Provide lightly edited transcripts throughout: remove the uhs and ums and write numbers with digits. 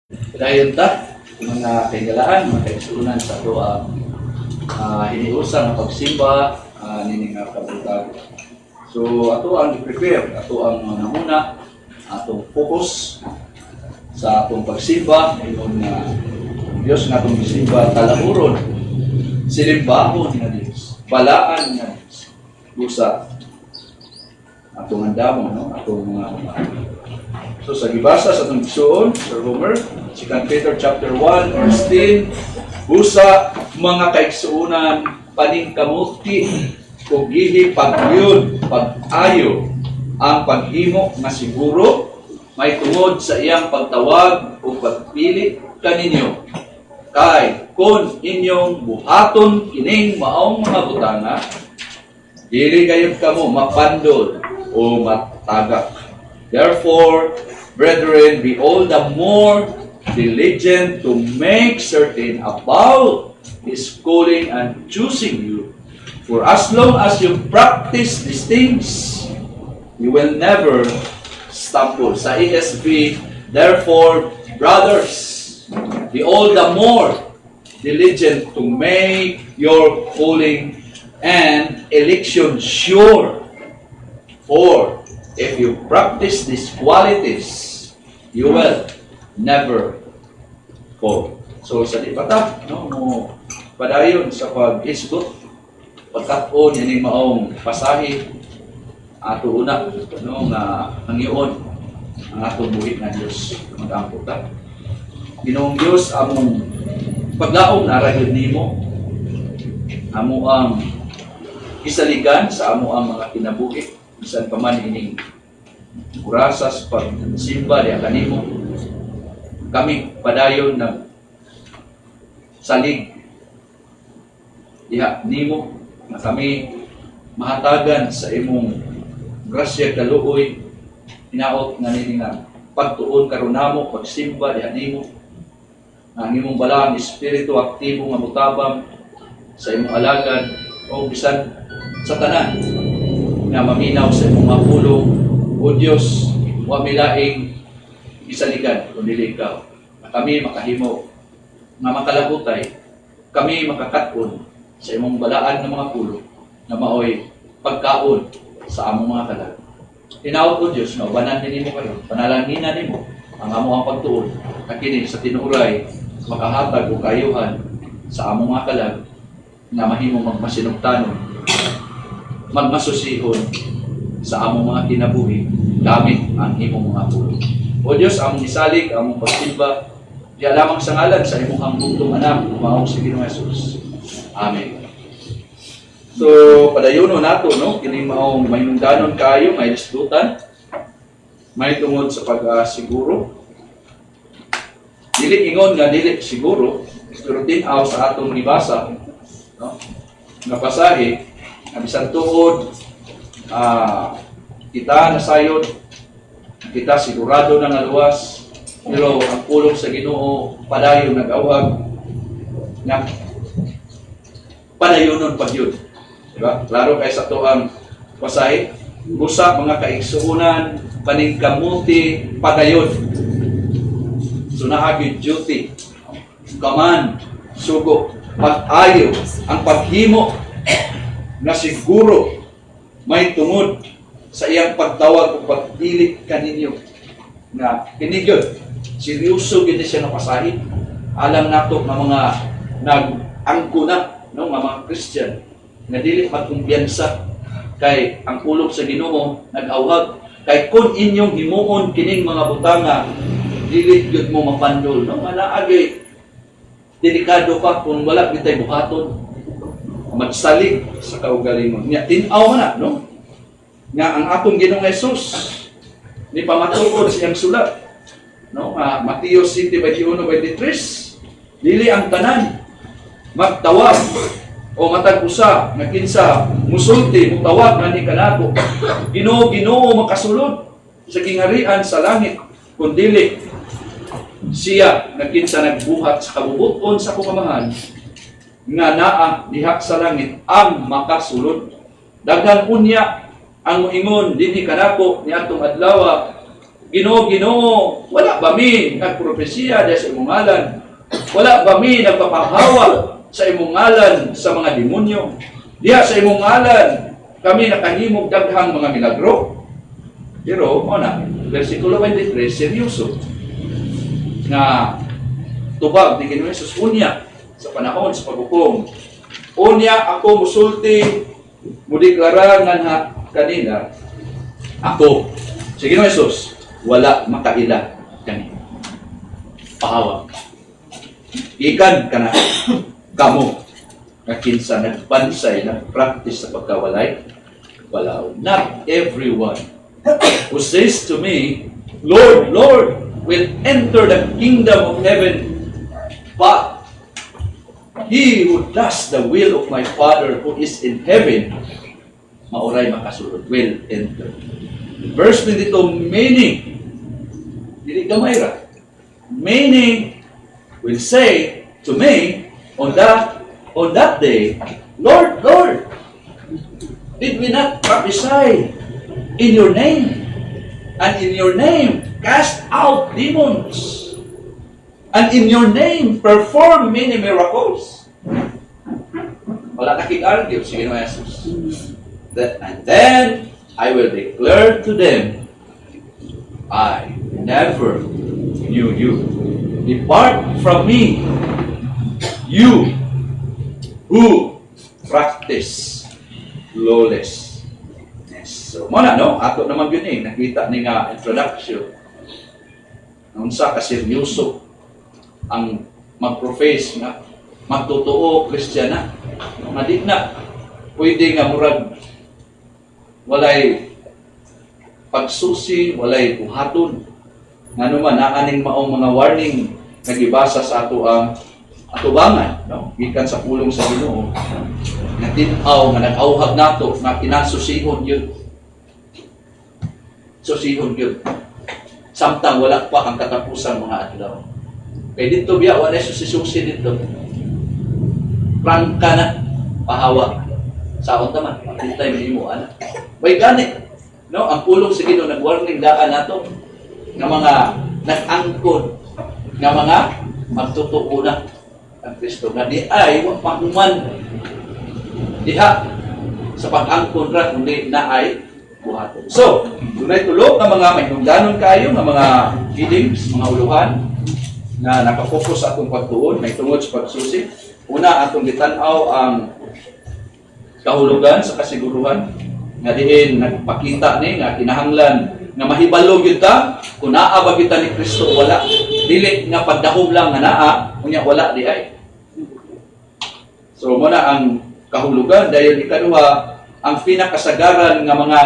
Dayon ta, mga kaigalaan, mga kaigsunan sa ito hiniusan ang pagsimba, nini nga kabutag. So, ato ang i-prepare, ato ang namuna, atong focus sa atong pagsimba, ngayon nga Diyos nga atong isimba, talahuron, silimbahon nga Diyos, balaan nga Diyos, busa, atong andamon, no? Atong mga So sa gibasa sa atong igsoon, Sir Homer, 2 Peter chapter 1 verse 10, busa mga kaigsuonan paningkamuti ug gihi pagyud pag-ayo ang paghimo nga siguro may tungod sa iyang pagtawag o pagpili kaninyo. Kay kung inyong buhaton kining maong mga butanga, dili gayud kamo mapandol o matagak. Therefore, brethren, be all the more diligent to make certain about His calling and choosing you. For as long as you practice these things, you will never stumble. Sa ESV, therefore, brothers, be all the more diligent to make your calling and election sure. For if you practice these qualities, you will never fall. So sa di bata, no, padayon sa pag-isgot, pagkat-on yan yung maong pasahi, ato una, no, nga Panginoon, ang atong buhit na Diyos, mag-amputa. Ginoong Diyos, among paglaom na arahil nimo, amo ang isaligan sa amo ang mga kinabuhi, bisan pa man ining kurasas pagsimba di kanimo, kami padayon ng salig diha nimo na kami mahatagan sa imong grasya kaluoy, hinaot nga nini nga pagtuon karon namo pagsimba diha nimo, ang imong balaan espiritu aktibo nga mutabang sa imong alagad o bisan sa tanan nga maminaw sa imong mga pulong. O Diyos, wa milaing isaligan kundi ikaw. Na kami makahimo nga makalabutay, kami makakatun sa imong balaan ng mga pulong na maoy pagkaon sa among mga kalag. Tinawag ko Diyos na ubanan din mo karon, panalangina nimo ang among pagtuon na kini sa tinuray makahatag o kayuhan sa among mga kalag na mahimong magmasinugtanon, magmasusihon sa among mga kinabuhi gamit ang imong mga pulong. O Diyos, among isalig, among pagsimba, diya lamang sa ngalan sa imong hambugtong anak, umaong si Ginoong Jesus. Amen. So, padayono nato, no? Kini maong mahinungdanon kayo, may disdutan, may tungod sa pag-siguro. Dili ingon nga dili siguro, pero tinaw sa atong libasa, no? Napasahi, ang isang tuod, kita nasayod, kita sigurado na nga luwas, pero ang pulong sa Ginoo padayon nag-awag na padayonon pag yun. Diba? Klaro kay sa to ang pasahe, busa mga kaigsuunan, paningkamuti, padayon. So naagid duty, kaman, sugo, pag-ayo, ang paghimo na siguro may tungod sa iyang pagtawag o pagpili kaninyo na kinigyon. Seryoso gini siya na pasahin. Alam nato na mga nag-angko na, no, mga Christian na dili magkumpiyansa kay ang pulong sa Ginoo nag-awag kay kun inyong himuon kining mga butanga dili gyud mo mapandol, no, manaagi delikado pa kung wala bitay buhaton magsalig sa kaugalingon nya tin-aw man na, no, nga ang atong Ginoong Jesus ni pamatuod sa iyang sulat, no, Mateo 7:21-23, dili ang tanan magtawag o matag usa nga kinsa musulti mutawag nga ni kanako Ginoo Ginoo makasulod sa kingharian sa langit, kun dili siya nga kinsa nagbuhat sa kabubuton sa kukamahan nga naa diha sa langit ang makasulod. Daghan unya ang moingon dinhi kanako ni atong adlaw, Ginoo Ginoo, wala Wala ba mi nagpropesiya diya sa imong ngalan? Wala ba mi nagpapahawa sa imong ngalan sa mga demonyo? Diya sa imong ngalan kami nakahimog daghang mga milagro. Pero mo na, versikulo 23 seryoso nga tubag ni Ginoong Hesus unya sa panahon sa paghukom. Unya ako musulti mudeklara nga kanina ako sa Ginoong Hesus wala makaila kani pahawa. Ikan kana kamo nga kinsa nagbansay nagpractice sa pagkawalay wala. Not everyone who says to me, Lord, Lord, will enter the kingdom of heaven, but he who does the will of my Father who is in heaven, mauray makasulod, will enter. Verse 22, meaning, dili gamay ra, meaning will say to me on that day, Lord, Lord, did we not prophesy in your name, and in your name cast out demons, and in your name perform many miracles? Wala nakig-argue si Ginoong Hesus. And then I will declare to them, I never knew you. Depart from me, you who practice lawlessness. So, muna, no? Ato naman yun nakita ni nga introduction. Unsa ka seryoso ang mag-profess nga magtotoo Kristiyana. Nga di na pwede nga murag walay pagsusi, walay buhaton. Nga naman, naaning maong mga warning nagibasa sa ato ang atubangan, no? Gikan sa pulong sa Ginoo. Nga tinaw, nga nag-auhag nato, nga kinasusigon yun. Susihon yun. Samtang wala pa ang katapusan mga adlaw. Kaya dito biya, wala susisusi dito. Prangka na, pahawa. Saon naman, pintay mo ana. May gani. No? Ang pulong sa Ginoo nag-warning daan nato ng mga nag-angkod, ng mga magtutuo na ang Kristo. Nga di ay, wag pahuman. Diha, sa pag-angkod ra, kundi na ay buhaton. So, dunay tulog na mga may hinungdanon kayo, ng mga feelings, mga uluhan, na nakafocus sa atong pagtuon, may tungod sa pagsusi. Una, atong gitanaw ang kahulugan sa kasiguruhan, nga diin nagpakita ni, nga kinahanglan, nga mahibalo kita, kung naa ba kita ni Kristo wala. Dili nga pagdahog lang nga naa, kunya wala di ay. So, muna ang kahulugan, dahil ikaduha, ang pinakasagaran nga mga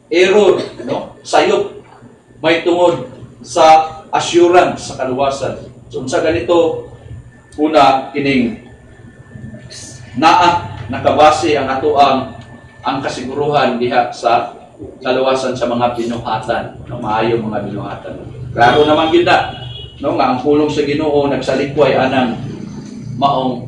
error, no? Sayop, may tungod sa assurance, sa kaluwasan. So, sa ganito, una, kining nakabase ang ato ang kasiguruhan diha sa kaluwasan sa mga binuhatan, no? Maayong mga binuhatan. Klaro naman kita, no? Nga ang pulong sa Ginoo nagsalikway anang maong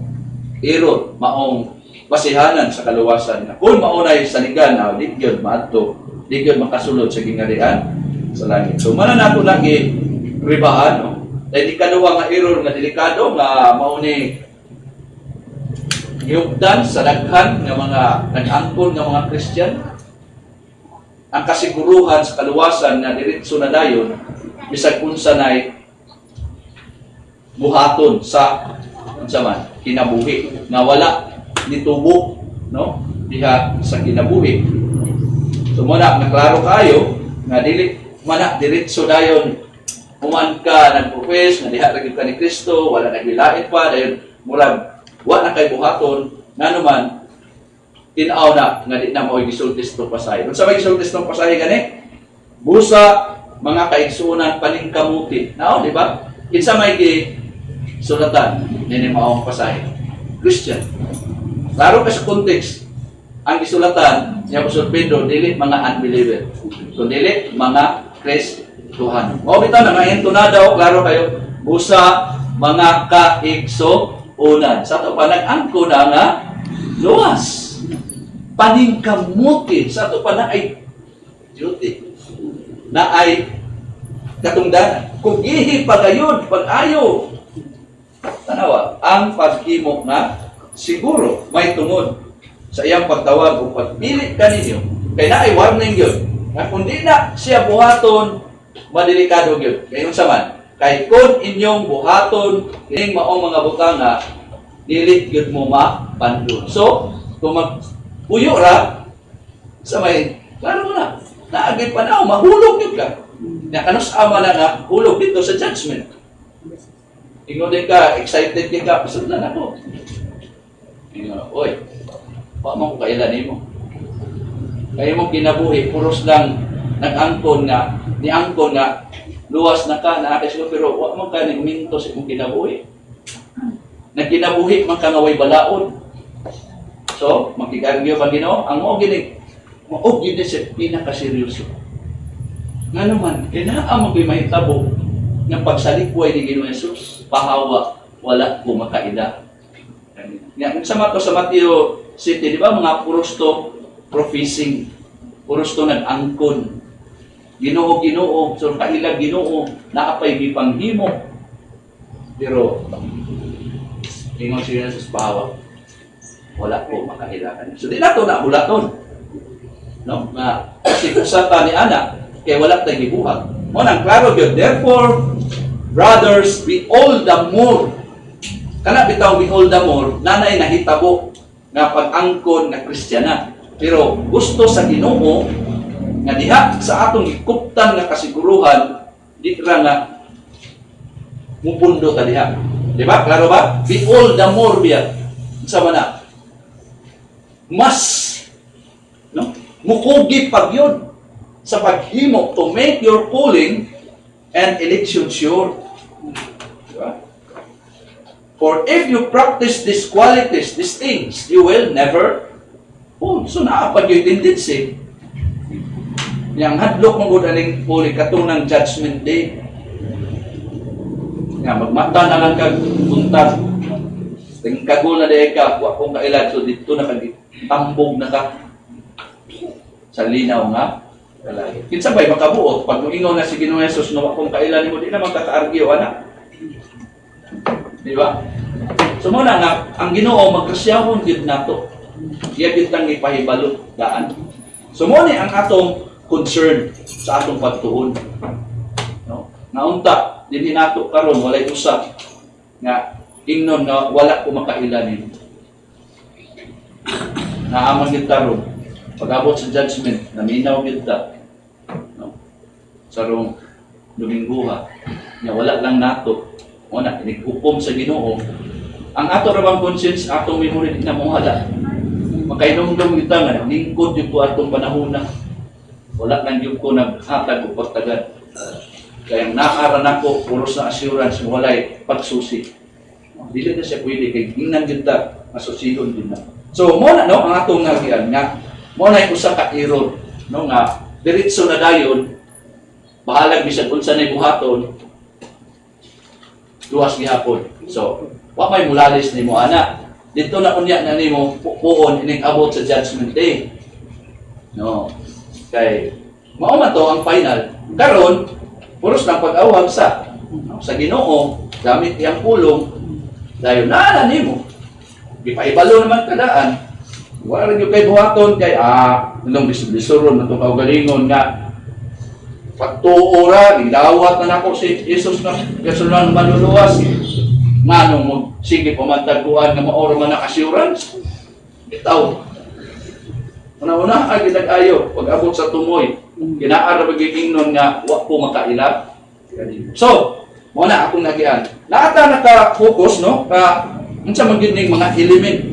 error, maong basihanan sa kaluwasan. Kung maunay saligan, di yun maadto, di yun makasulod sa gingarian sa langit. So, mana nato lagi ribahan, no? Dahil ikaduha nga error nga delikado nga mauni yugdan sa daghan nga mga nag-angkon nga mga Christian. Ang kasiguruhan sa kaluwasan na diretso na dayon bisag unsa nay buhaton sa unsa man kinabuhi nga wala nitubo, no? Diha sa kinabuhi. So muna naklaro kayo nga dili mana diretso dayon human ka nagprofess nga diha ra gyud ka ni Kristo, wala nagbilait pa dayon murag wa na kay buhaton nanuman tinaw na nga di na mao gisultis to pasahe. Unsa may gisultis tong pasahe gani? Busa mga kaigsuonan paningkamuti. Nao di ba? Kinsa may sulatan nini mao pasahe? Christian. Klaro ka sa context. Ang gisulatan niya Apostol Pedro dili mga unbeliever. So dili mga Kristohan. O bitaw na nga intonada o klaro kayo. Busa mga kaigsuonan. Sa to pa nag-angko na nga luwas. Paningkamuti. Sa to pa na ay duty. Na ay katungdanan. Kung ihi pagayon, pag-ayo. Tanawa, ang paghimo na siguro may tungod sa iyang pagtawag o pagpili kaninyo. Kaya na ay warning yun. Na kung di na siya buhaton, madelikado yun. Kaya yung saman, kay kung inyong buhaton, ining maong mga butanga, dilit yun mo mapandun. So, kung mag-uyo ra, sa may, klaro mo na, naagay pa na, mahulog yun ka. Na kanus ama na nga, hulog dito sa judgment. Ingon din ka, excited ka, pasudlan ako. Ingon, oy, pa mo ko kailan mo. Kaya mong kinabuhi, puros lang nag-angkon nga, ni-angkon nga, luwas na ka, naakis ko, pero wag mo ka nagminto sa imong kinabuhi. Nagkinabuhi, man ka ngaway balaod. So, magkikargyo ba Ginoo? Ang mo ginig, maog yun siya pinakaseryoso. Nga naman, kailangan mo mahitabo ng pagsalikway ni Ginoong Jesus, pahawa, wala kumakaida. Nga, sa Mateo City, di ba mga puros to professing, puros to nag-angkon. Ginoo, Ginoo, so kailag Ginoo, naapay bipanghimo. Pero, ingon siya sa pahawa, wala ko makahilakan. So, di na ito nabulaton. No? Kasi kusata ni Ana, kaya wala tayo gibuhat. O nang klaro yun. Therefore, brothers, be all the more. Kana bitaw be all the more, nanay nahitabo nga pag-angkon na Kristiyana. Pero gusto sa Ginoo nga diha sa atong gikuptan nga kasiguruhan, di ra nga mupundo ta diha. Di ba? Klaro ba? Be all the more biya. Sa mana? Mas no? Mukugi pag yun sa paghimo to make your calling and election sure. Diba? For if you practice these qualities, these things, you will never fall. So naapag yung tendency. Yang hadlok mong aning huli katunang judgment day. Nga, magmata na lang kag buntag. Tingkagul na day ka, huwag kong kailan. So dito na kag tambog na ka. Sa linaw nga. Kinsa ba'y makabuot? Pag ingaw na si Ginoong Jesus, no, kung kailan mo, di naman kaka-argue, anak. Di ba? So muna nga, ang Ginoo, magkasyahon yun na to. Siya kitang ipahibalo daan. So muna ang atong concern sa atong pagtuon. No? Naunta, din nato karon walay usap nga ingnon nga wala ko makailanin. Naaman yun karon. Pag-abot sa judgment, naminaw kita. No? Sarong Dominguha, nga wala lang nato. Una, inighukom sa Ginoo. Ang ato rabang conscience, atong memory na mawala. Makainumdum kita nga, lingkod yung po atong panahon na. Wala lang yung ko naghatag o pagtagad. Kaya naaran ako, puros na assurance, walay pagsusi. Dili na siya pwede, kay ginang kita, masusihon din na. So, muna, no, ang atong nagian nga, muna yung usa ka error, no, nga, diretso na dayon, bahalag bisag unsa na buhaton, luwas gihapon. So, wa may mulalis nimo ana. Dito na unya na nimo puon ining abot sa judgment day. No. Kay mao man to ang final. Karon, puros lang pag-awhag sa Ginoo, gamit iyang pulong, dayon na nimo. Gipaibalo naman kadaan. Wala rin yung kay buhaton kay nung bisisuron na itong kaugalingon nga pagtuura, gidawat na nako si Jesus na kasunan maluluwas nga nung sige pamantagkuhan nga maoro man na assurance bitaw una-una ay ginag-ayo pag-abot sa tumoy ginaara bagigingnon nga wa ko makailag. So muna akong nagian naata naka-focus no ka unsa man gyud ning mga element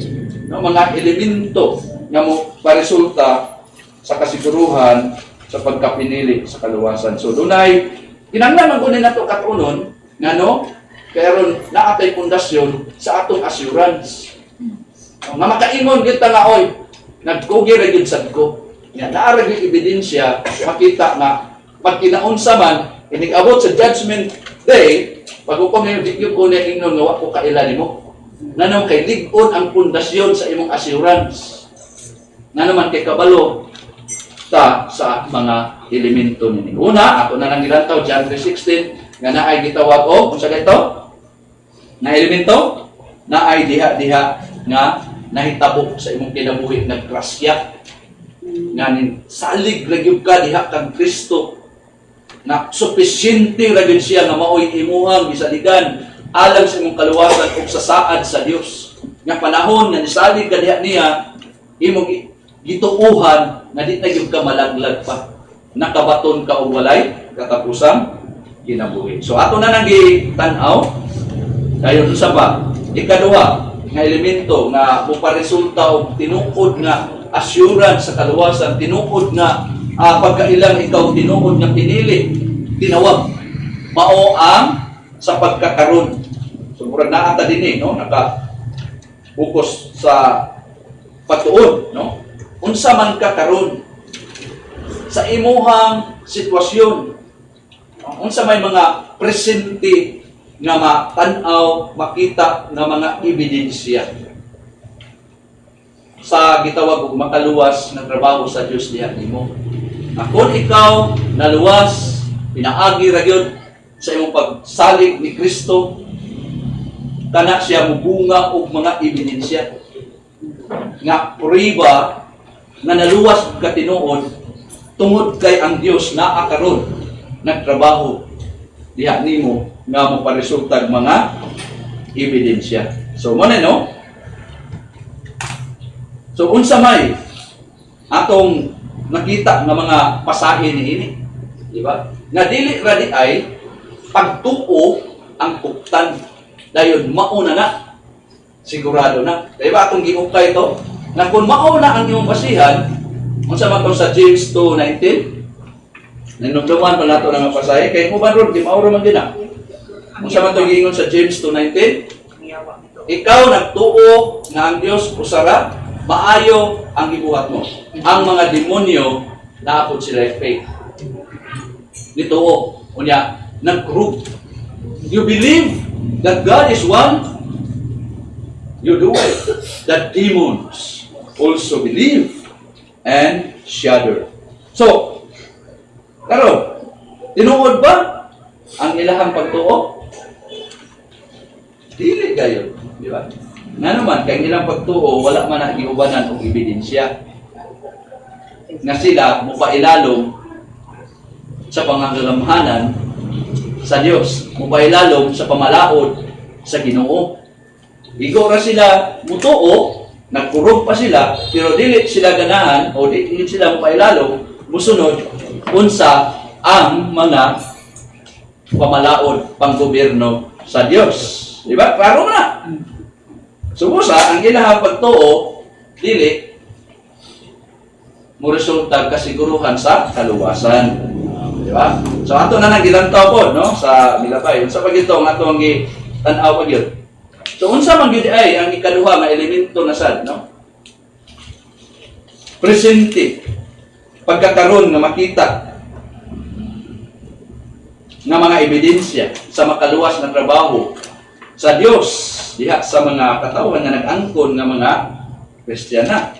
no, mga elemento nga mo paresulta sa kasiguruhan sa pagkapinili sa kaluwasan. So dunay kinahanglan kunin nato katunon nga no kaya ron naatay pundasyon sa atong assurance. Nga makaingon kita nga oy nagkugi ra gyud sad ko. Nga naa ra gyud ebidensya makita nga pag kinaunsa man inig-abot sa judgment day pag ukom ni di gyud ko na ingnon nga wa ko kailan nimo. Nanong kay lig-on ang pundasyon sa imong assurance. Nga naman kay kabalo ta sa mga elemento nini. Una, ako na nang gilantaw John 3:16 nga naay gitawag og unsa dito? Na elemento naay diha-diha nga nahitabo sa imong kinabuhi naggrasya. Nga nin salig ra gyud ka diha kang Kristo. Na sufisyente ra gyud siya nga maoy imuhang gisaligan alang sa imong kaluwasan ug sa saad sa Dios. Nga panahon nga nisalig ka diha niya imong gituuhan na di na gyud ka malaglag pa. Nakabaton ka og walay katapusang kinabuhi. So ato na nang gitan-aw dayon sa ba ikaduha nga elemento nga moparesulta og tinuod nga assurance sa kaluwasan, tinuod nga pagkailang ikaw tinuod nga pinili, tinawag mao ang sa pagkakaron. So murag naa ta dinhi no naka-focus sa pagtuon no. Unsa man ka karon sa imuhang sitwasyon, unsa may mga presente nga matan-aw, makita nga mga ebidensya sa gitawag og makaluwas nga trabaho sa Dios diha nimo. Kung ikaw naluwas, pinaagi ra gyud sa imong pagsalig ni Kristo, kana siya mubunga og mga ebidensya nga prueba nga naluwas ka tinuod tungod kay ang Dios naa karon nagtrabaho diha nimo nga moparesulta mga ebidensya. So mo na no. So unsa may atong nakita nga mga pasahe niini, di ba? Nga dili ra di ay pagtuo ang tuktan. Dayon mauna na sigurado na. Di ba atong giukay to? Na kung mauna ang imong basihan, unsa man to sa James 2:19? Nanumduman pa nato nga pasahe kay mo ba ron di mauro man din na. Unsa man to giingon sa James 2:19? Ikaw nagtuo nga ang Dios usara maayo ang gibuhat mo. Ang mga demonyo naapod sila faith. Dito unya nag-group. You believe that God is one? You do it. The demons also believe and shudder. So, karon, tinuod ba ang ilahang pagtuo? Dili kayo, di ba? Nga naman, kay ilang pagtuo, wala man na giubanan o ebidensya nga sila mupailalom sa pangangalamhanan sa Dios, mupailalom sa pamalaod sa Ginoo. Igo ra sila mutuo, nagkurog pa sila, pero dili sila ganahan o dili sila mupailalom musunod unsa ang mga pamalaod panggobyerno sa Dios. Di ba? Klaro na. Sumusa, ang ilahang pagtuo, dili, mo resulta kasiguruhan sa kaluwasan. Di ba? So, ato na nang gilantaw po, no? Sa milabay. Unsa pa gito, ang ato ang tanaw pa yun. So, unsa man gid ay, ang ikaduha nga elemento na sad, no? Presente. Pagkakaroon nga makita nga mga ebidensya sa makaluwas na trabaho sa Dios diha sa mga katawhan nga nag-angkon nga mga Kristiyana.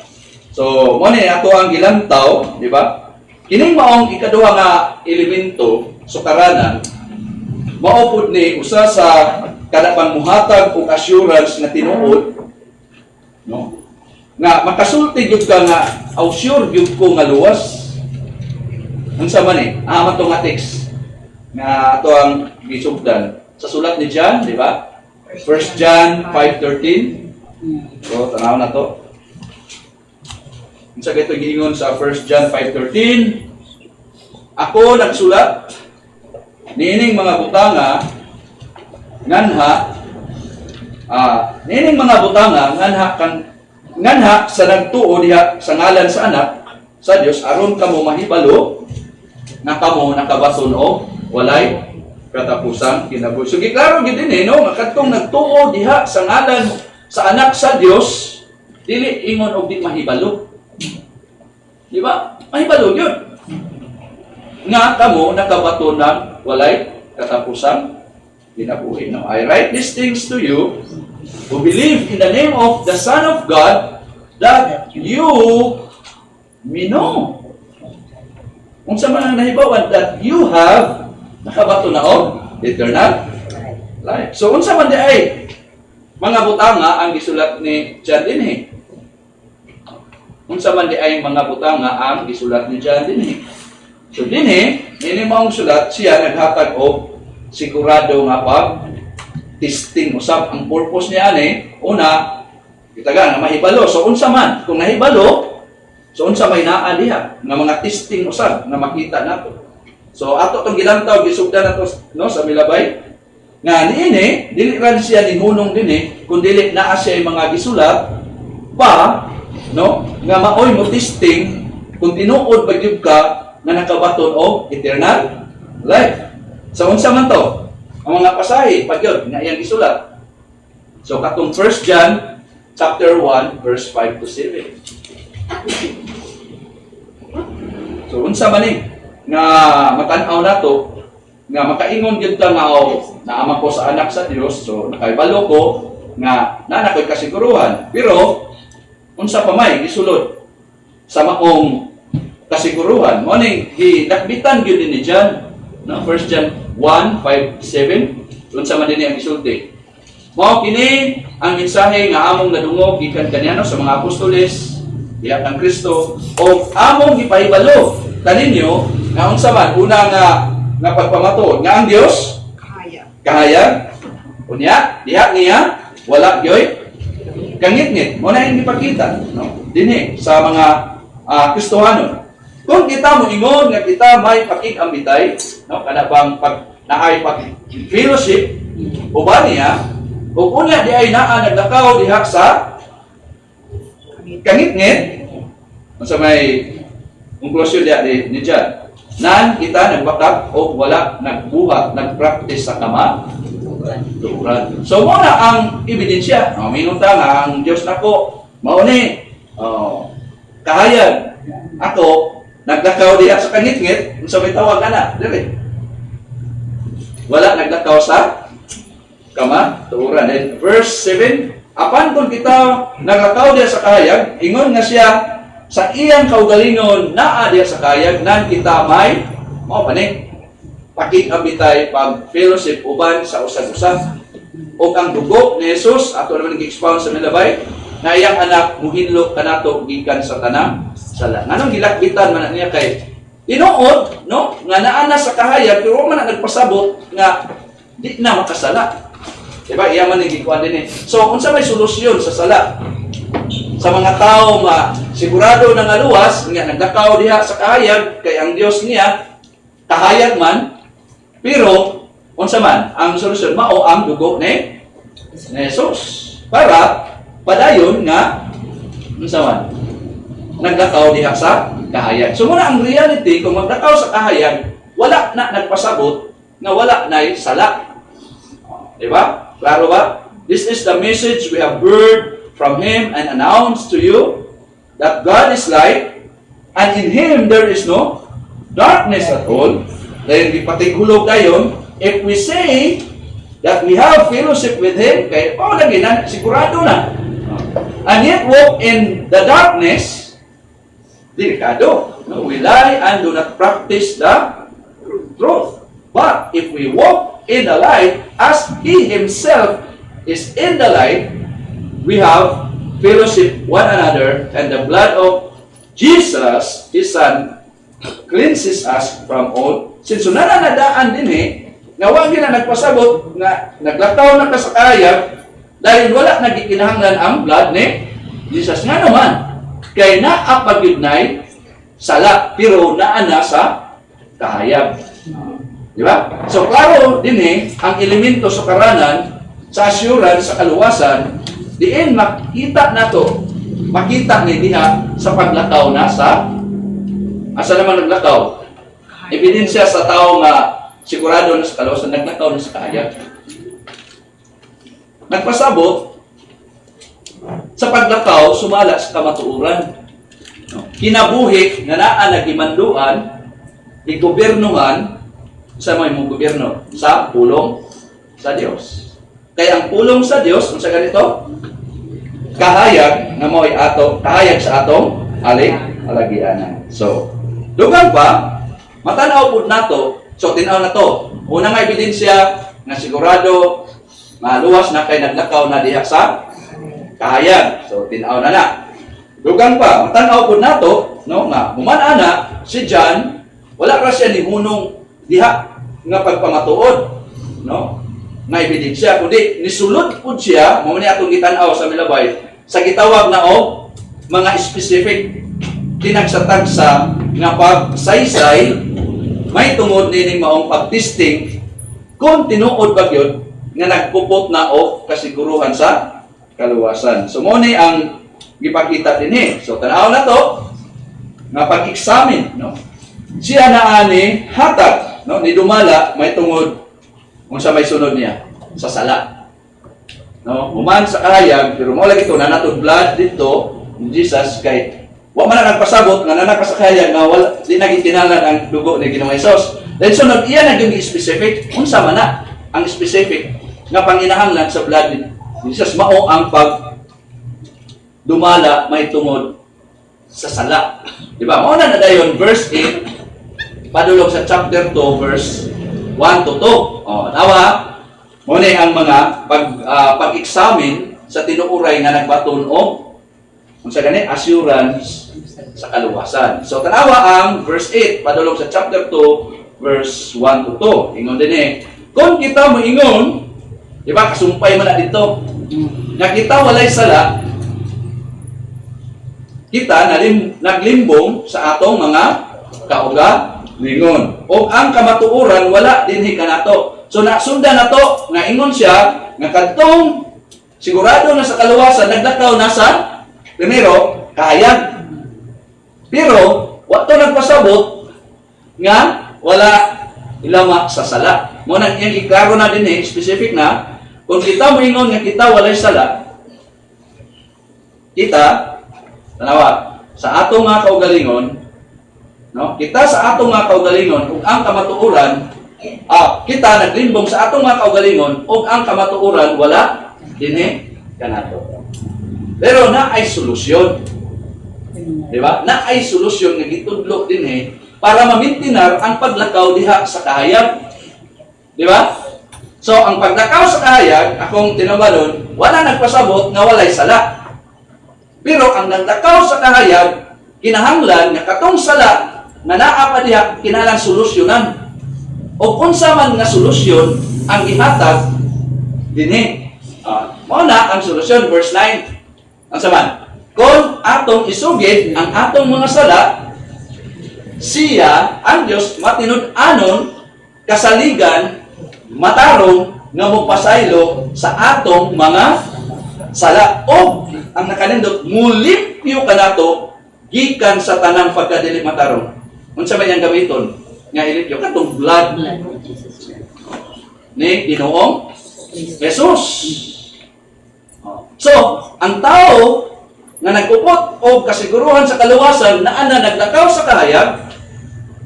So, mo ni ato ang gilantaw, di ba? Kining maong ikaduha nga elemento sukaranan mao pud ni usa sa kada pangmuhatag og assurance nga tinuod, no? Nga makasulti gyud ka nga sure gyud ko nga luwas. Unsa man ni? Aman to nga text nga ato ang gisugdan sa sulat ni John, di ba? 1 John 5:13. So, tanaw na to. Unsa kay ito giingon sa 1 John 5:13? Ako nagsulat nining mga butanga nganha sa nagtuo diha sa ngalan sa anak sa Dios aron kamo mahibalo na kamo nakabaton og walay katapusang kinabuhi. So giklaro gid dinhi no, makadtong nagtuo diha sa ngalan sa anak sa Dios, dili ingon og di mahibalo. Di ba? Mahibalo yun. Nga kamo nakabaton ng walay katapusang kinabuhi. No, I write these things to you who believe in the name of the Son of God, that you may know Unsa man ang nahibawan that you have nakabato na og eternal life. So unsa man di ay mga butanga ang gisulat ni John dinhi? Unsa man di ay mga butanga ang gisulat ni John dinhi? So dinhi, ini maong sulat siya naghatag og sigurado nga pag testing usab ang purpose niya ani una kitaga na mahibalo. So unsa man kung nahibalo, so unsa may naa diha nga mga testing usab na makita nato. So ato tong gilantaw gisugdan nato no sa milabay nga niini dili ra siya ninunong dinhi kun dili naa siya mga gisulat pa no nga maoy mo testing kung tinuod ba gyud ka nga nakabaton og eternal life. So unsa man to? Ang mga pasahe pagyod nga iyang gisulat. So katong 1 John chapter 1 verse 5 to 7. So unsa man ni nga matan-aw nato nga makaingon gyud ta nga naama ko sa anak sa Dios, so nakaibalo ko nga naa ko'y kasiguruhan. Pero unsa pa may gisulod sa maong kasiguruhan mo ning gidakbitan gyud ni John no 1 John 1:5-7 unsa man dinhi ang gisulti. Mao kini ang mensahe nga among nadungog gikan kaniano sa mga apostoles diha kang Kristo o among gipahibalo kaninyo nga unsa man una nga pagpamatud nga ang Dios kahayag unya diha niya wala gyoy kangit-ngit mo na yung ipakita no dinhi sa mga Kristohanon. Kung kita mo ingon nga kita may pakig-ambitay no kana bang pag naay pag fellowship uban niya ug unya di ay naa naglakaw diha sa kangit-ngit unsa may konklusyon diha ni John nan kita nagbakak o wala nagbuhat nagpractice sa kamatuoran. So mo na ang ebidensya no minunta nga ang Dios nako mao ni kahayag ako naglakaw diha sa kangit-ngit unsa may tawag ana dili wala naglakaw sa kamatuoran. And verse 7 apan kung kita naglakaw diha sa kahayag ingon nga siya sa iyang kaugalingon naa diha sa kahayag nan kita may mao pa ni pakig-ambitay pag fellowship uban sa usag-usag o ang dugo ni Jesus ato naman gi-expound sa milabay na iyang anak muhinlo kanato gikan sa tanang sala. Nganong gilakbitan man niya kay tinuod no nga naa na sa kahayag pero man nagpasabot nga di na makasala. Diba? Iya man gikuan dinhi. So unsa may solusyon sa sala? Sa mga tao nga sigurado na nga luwas nga nagdakaw diha sa kahayag kay ang Dios niya kahayag man pero unsa man ang solusyon mao ang dugo ni Jesus para padayon nga unsa man nagdakaw diha sa kahayag. So muna ang reality kung magdakaw sa kahayag wala na nagpasabot nga wala na'y sala. Diba? Klaro ba? This is the message we have heard from Him and announced to you that God is light and in Him there is no darkness at all. Dahil gipatigulog dayon, if we say that we have fellowship with Him, kaya lagi na, sigurado na. And yet walk in the darkness, delikado. No, we lie and do not practice the truth. But if we walk in the light, as He Himself is in the light, we have fellowship one another, and the blood of Jesus, His Son, cleanses us from all sin. So nananadaan din nga wag na nagpasabot nga naglakaw na ka sa kahayag dahil wala nagikinahanglan ang blood ni Jesus nga naman kay naapagyud-nay sala pero naa na sa kahayag. Di ba? So klaro din ang elemento sa karanan sa assurance sa kaluwasan diin makita makita ni diha sa paglakaw na sa asa naman naglakaw ebidensya sa tao nga sigurado na sa kaluwasan naglakaw na sa kahayag nagpasabot sa paglakaw sumala sa kamatuoran kinabuhi nga naa nagimanduan gobyernohan sa may mong gobyerno sa pulong sa Dios. Kaya ang pulong sa Dios unsa ganito? Kahayag nga mo'y ato kahayag sa atong alagianan. So, dugang pa matanaw po nato, so tinaw na to. Unang ebidensya nga sigurado maluwas na kay naglakaw na diha sa kahayag. So tinaw na na. Dugang pa, matanaw po nato, no, nga human-ana si John, wala ra siya ni hunong diha nga pagpamatuod, no? Na ebidensya kundi nisulod pud siya, mo ni atong gitan-aw sa milabay sa gitawag na og mga specific tinagsatag sa nga pagsaysay may tungod nining maong pagtesting kung tinuod ba gyud nga nagpupot na og kasiguruhan sa kaluwasan. So mo ni ang gipakita dinhi. So tan-aw na to nga pag-examine, no? Siya na ani hatag, no, ni dumala may tungod unsa may sunod niya sa sala. No, human sa kahayag pero mo lagi to na natod blood dito ni Jesus kay wa man na nagpasabot nga nanak sa kahayag nga wala di na gitinalan ang dugo ni Ginoong Hesus. Then sunod iya na gyud specific unsa man na ang specific nga panginahanglan sa blood ni Jesus mao ang pag dumala may tungod sa sala. Di ba? Mao na dayon verse 8 padulong sa chapter 2 verse 1 to 2. Oh, nawa mo ni ang mga pag-examine sa tinuuray nga nagbaton og unsa gani assurance sa kaluwasan. So tanawa ang verse 8 padulong sa chapter 2 verse 1 to 2. Ingon dinhi, kung kita moingon, di ba kasumpay man na dito, nga kita walay sala, kita naglimbong sa atong mga kaugalingon. O ang kamatuoran wala dinhi kanato. So nasundan na to nga ingon siya nga kadtong sigurado na sa kaluwasan naglakaw na sa primero kahayag. Pero wa to nagpasabot nga wala ilama sa sala. Mo nang iyang iklaro na dinhi specific na kung kita moingon nga kita walay sala, kita tanawa sa atong mga kaugalingon, no? Kita sa atong mga kaugalingon ug ang kamatuoran kita naglimbong sa atong mga kaugalingon ug ang kamatuoran wala dinhi kanato. Pero na ay solusyon. Di ba? Na ay solusyon nga gitudlo dinhi para mamintinar ang paglakaw diha sa kahayag. Di ba? So ang paglakaw sa kahayag akong tinabalon wala nagpasabot nga walay sala. Pero ang naglakaw sa kahayag kinahanglan nga katong sala na naa pa diha kinahanglan solusyonan. O unsa man nga solusyon ang gihatag dinhi. Mao na ang solusyon verse 9. Unsa man? Kung atong isugid ang atong mga sala, siya ang Dios matinud-anon kasaligan matarong nga mogpasaylo sa atong mga sala. O ang nakanindot mulimpyo kanato gikan sa tanang pagkadili matarong. Unsa man yang gamiton? Nga ilipyo katong blood ni Ginoong Jesus. So, ang tao nga nagupot o kasiguruhan sa kaluwasan na ana naglakaw sa kahayag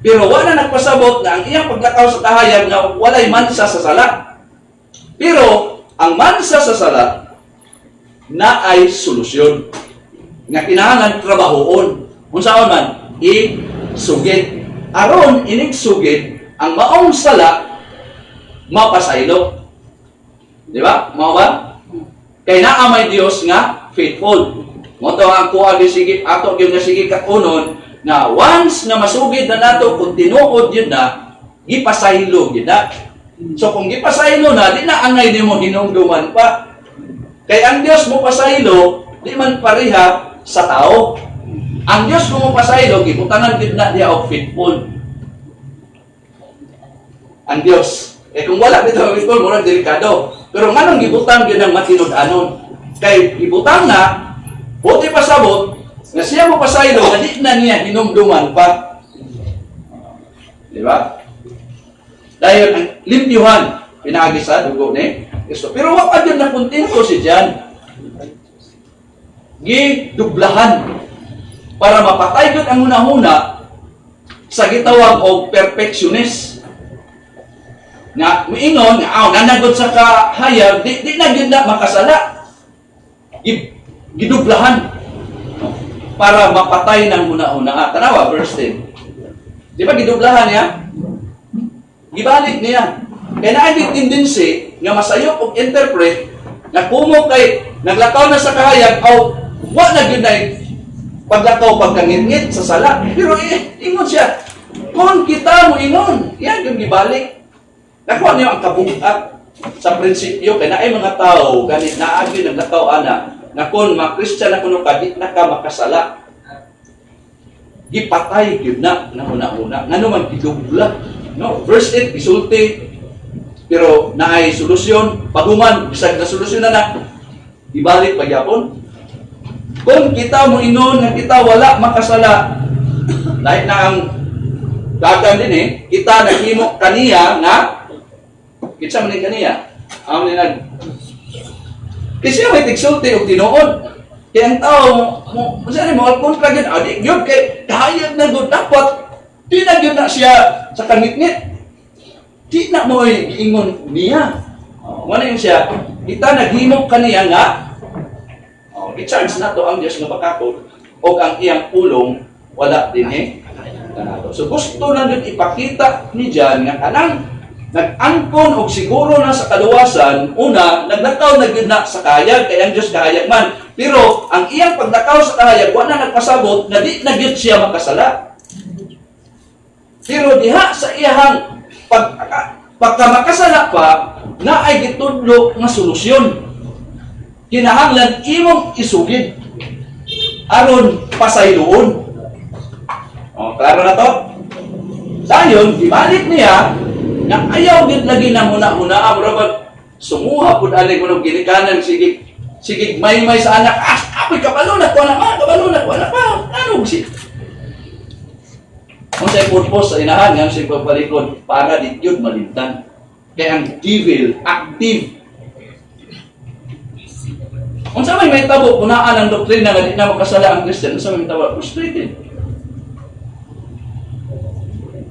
pero wala nagpasabot na ang iyang paglakaw sa kahayag nga walay mansa sa sala. Pero ang mansa sa sala na ay solusyon nga kinahanglan trabahoon. Unsaon man isugid aron inigsugid ang maong sala mapasaylo. Di ba? Mao ba? Kay naa may Dios nga faithful. Mo to ang kuha sige ato gyud nga sige kakunon na once na masugid na nato kung tinuod yun na gipasaylo gyud na. So kung gipasaylo na di na angay nimo hinungduman pa. Kay ang Dios mo pasaylo di man pareha sa tao. Ang Dios mo pasaylo gibutanan gid na diha og faithful. Ang Dios. Kung wala dito faithful mo na delikado. Pero nganong gibutang gyud ang matinud-anon? Kay gibutang na buti pasabot nga siya mo pasaylo nga di na niya hinumduman pa. Di ba? Dahil ang limpyuhan pinaagi sa dugo ni Kristo. Pero wa pa gyud na kontento si John. Gidublahan para mapatay gyud ang una-una sa gitawag og perfectionist. Nga miingon nga nanagod sa kahayag di na gyud na makasala. Gidublahan para mapatay ng una-una. Tanawa verse 10. Di ba gidublahan niya? Gibalik niya. Kaya naagit tendency nga masayop og interpret nga kumo kay naglakaw na sa kahayag o wa na gyud nay paglakaw pagkangit-ngit sa sala. Pero ingon siya, kung kita mo ingon, yan yung gibalik. Nakuha niyo ang kabugat sa prinsipyo kay naay mga tao ganit naagi naglakaw ana na kung ma-Christian na kuno ka di na ka makasala. Gipatay gyud na una-una. Ngano man gidubla. No, verse 8 isulti pero naay solusyon, paguman bisag na solusyon na ibalik pagyapon. Kung kita mo inon nga kita wala makasala, dahil na ang dagan din kita naghimo kaniya nga kitsa man kaniya. Amo ni nag kasi may tigsulti og tinuod. Kaya ang tao mo saan mo kontra gyud adik gyud kay kahayag na gud dapat di na gyud na siya sa kangit-ngit. Di na mo giingon niya. Wala yun siya. Kita naghimok kaniya nga i-charge na to ang Diyos nga pakakot o ang iyang pulong wala din kanato. So gusto na yun ipakita ni John nga kanang nag-angkon o siguro na sa kaluwasan, una, nagnakaw na yun na sa kahayag, kaya ang Diyos kahayag man. Pero ang iyang pagnakaw sa kahayag, wala nagpasabot na di na yun siya makasala. Pero diha sa iyang pagka makasala pa, na ay gitudlo nga solusyon. Kinahanglan imong isugid aron pasayloon. Klaro na to? Dayon, gibalik niya na ayaw gid lagi na muna-muna amurabag sumuha pud ali kuno ginikanan sige may sa anak apoy kabalunat ko na pa ano si kung sa'y purpose sa inahan, nga sa'y pagpalikod, para di yun malimtan. Kaya ang devil, active. Kung sa may tabo, punaan ang doktrina nga di na makasala ang Christian, kung sa may tabo, frustrated.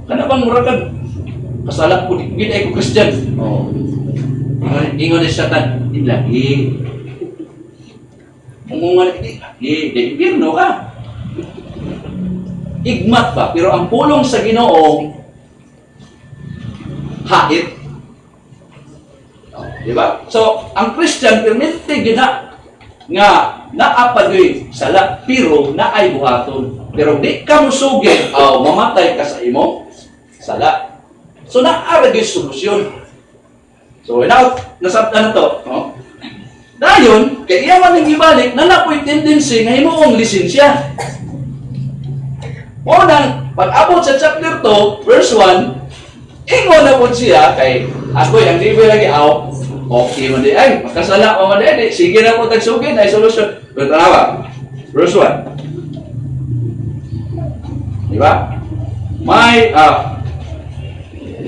Kana bang murakag, kasala ko, di ay ko Christian. Ingon ni Satan, di lagi. Umungan, di lagi, di impirno ka. Igmat pa, pero ang pulong sa Ginoo hait. Diba? So, ang Christian permite gina nga naapadoy sala, pero naay buhaton. Pero di ka musugid o mamatay ka sa imo sala. So, naaragay solusyon. So, now, nasabta na to. Dayon, kaya iyaman ng ibalik, nalapoy tendency nga imoong lisensya. Unang, pag-abot sa chapter 2, verse 1, ingon na po siya kay Agoy, ang libre lagi, okay man di, ay, makasala o man di, sige na po tagsugin, ay solusyon. Pero tanawa, verse 1. Diba? May,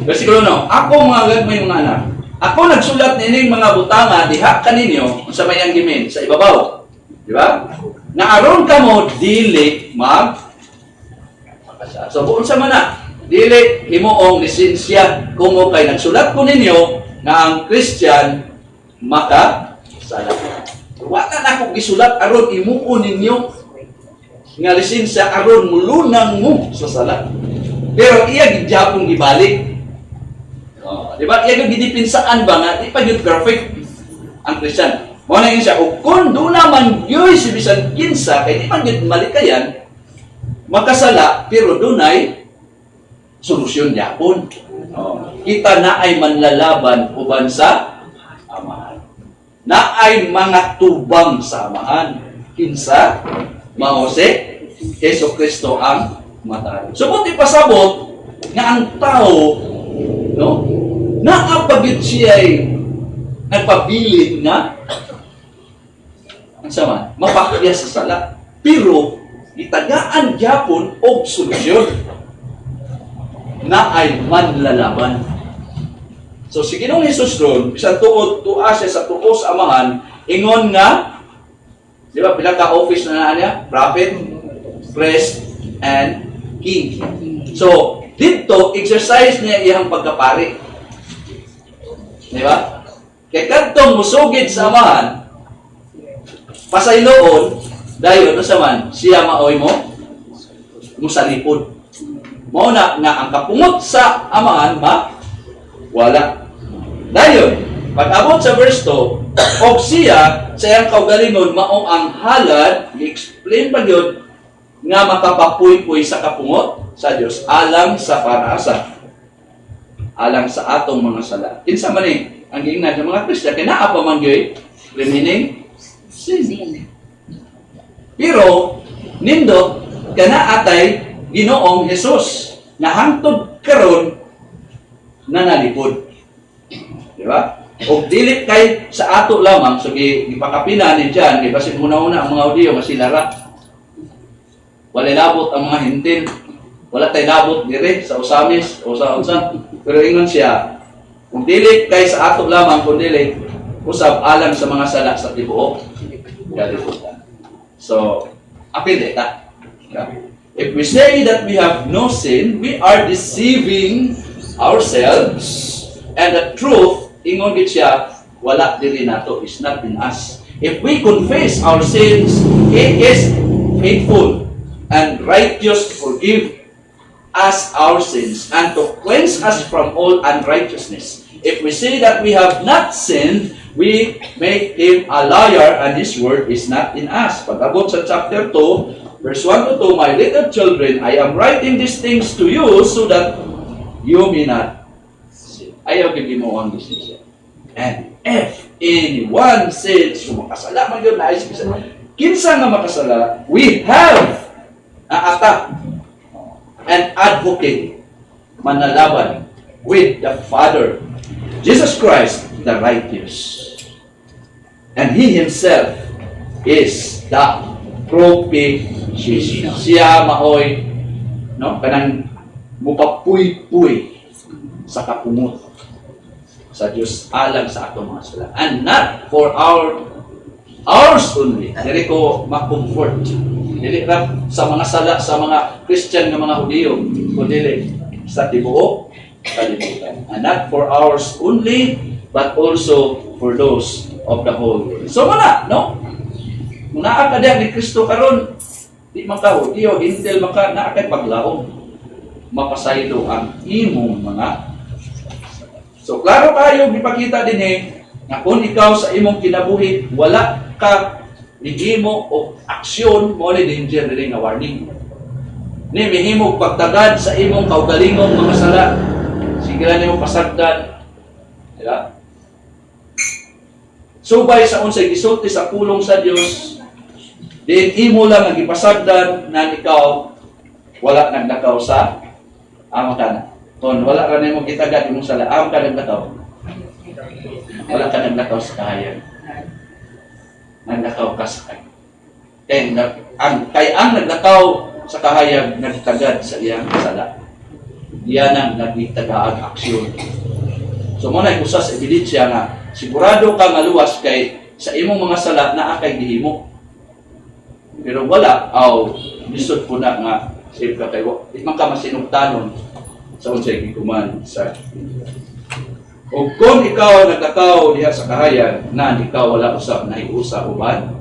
versikulo 1, ako mga gagmay mga anak, ako nagsulat nining mga butanga, diha kaninyo, sa may anggimin, sa ibabaw. Diba? Na aron ka mo, dili, so, buon sa mana, dili himuong lisensya kung kay nagsulat ko ninyo na ang Christian makasala. Wala na akong gisulat aron imuon ninyo nga lisensya aron mulunang mo sa sala. Pero iya gidyapong gibalik. Di ba? Iya gidipinsaan ba nga di pa yun perfect ang Christian. Mo na yun siya, o kung doon naman yun si bisan kinsa kay di man yun malikayan makasala, pero dunay solusyon yapon. Kita na ay manlalaban uban sa amahan. Na ay mga tubang sa amahan. Kinsa, Maose, Yeso Kristo ang matahan. So, kung ipasabot nga ang tao, no, naapagit siya ay nagpabilin na ang sama, mapakya sa sala. Pero, itagaan gyapon og solusyon na ay manlalaban. So si Ginoong Hesus doon, bisan tuod tuwa siya sa tuo sa amahan, ingon nga, di ba, pila ka office na niya? Prophet, priest, and king. So, dito, exercise niya iyang pagkapari. Di ba? Kaya kadtong musugid sa amahan, pasayloon, dayon no saman siya maoy mo musalipod. mao na nga ang kapungot sa amahan wala. Dayon, pag-abot sa verse 2, og siya sa iyang kaugalingon mao ang halad, i-explain pa gyud nga makapapuy-puy sa kapungot sa Dios alang sa paraasa. Alang sa atong mga sala. Kinsa man ni ang giingnan sa mga Kristiyan kay naa pa man gyud remaining sin. Pero nindot kana atay Ginoong Hesus na hangtod karon nanalipod. Di ba? O dili kay sa ato lamang so gipakapina ni John kay basin una-una ang mga Hudiyo masilara. Wala labot ang mga hintil. Wala tay labot dire sa usamis o sa unsa. Pero ingon siya, kung dili kay sa ato lamang kung dili usab alang sa mga sala sa tibuok kalibutan. So, apil data. If we say that we have no sin, we are deceiving ourselves, and the truth, ingon gid siya, wala diri nato, is not in us. If we confess our sins, He is faithful and righteous to forgive us our sins and to cleanse us from all unrighteousness. If we say that we have not sinned, we make Him a liar and His word is not in us. Pag-abot sa chapter 2, verse 1 to 2, my little children, I am writing these things to you so that you may not sin. Ayaw gigi mo ang decision. And if anyone sins, so makasala man yun, nais bisa. Kinsa nga makasala, we have an advocate, manalaban with the Father, Jesus Christ, the righteous. And He Himself is the propitiation. Siya maoy, no, kanang mupapuy-puy sa kapungot sa Diyos alang sa atong mga sala. And not for ours only. Dili ko ma-comfort. Dili ra sa mga sala sa mga Christian nga mga Hudiyo, kundi sa tibuok kalibutan. And not for ours only, but also for those of the whole world. So muna, no? Kung naa ka diyan ni Kristo karon, di man ka Hudiyo, hintil man ka, naa kay paglaom. Mapasaylo ang imong mga. So klaro kayo gipakita dinhi nga kung ikaw sa imong kinabuhi wala ka nihimo o aksyon mo ni danger dili nga warning. Ni mihimo pagtagad sa imong kaugalingong mga sala. Sige ra nimo pasagdan. Diba? Subay sa unsay gisulti sa pulong sa Dios, din imo lang ang gipasagdan na ikaw wala nagdakaw sa amang kana. Kung wala ka nimo gitagad imong sala, amang ka nagdakaw. Wala ka nagdakaw sa kahayan. Nagdakaw ka sa kahayan. Kaya ang nagdakaw sa kahayag nagtagad sa iyang sala. Diyan ang nagtagaag aksyon. So muna ikusa sa ebidensya nga sigurado ka maluwas kay sa imong mga sala na akay gihimo. Pero wala lisod po na nga save ka kayo. Di man ka masinugtanon sa unsay gikuman sa o kung ikaw nagdakaw diha sa kahayan na ikaw wala usab na iusa uban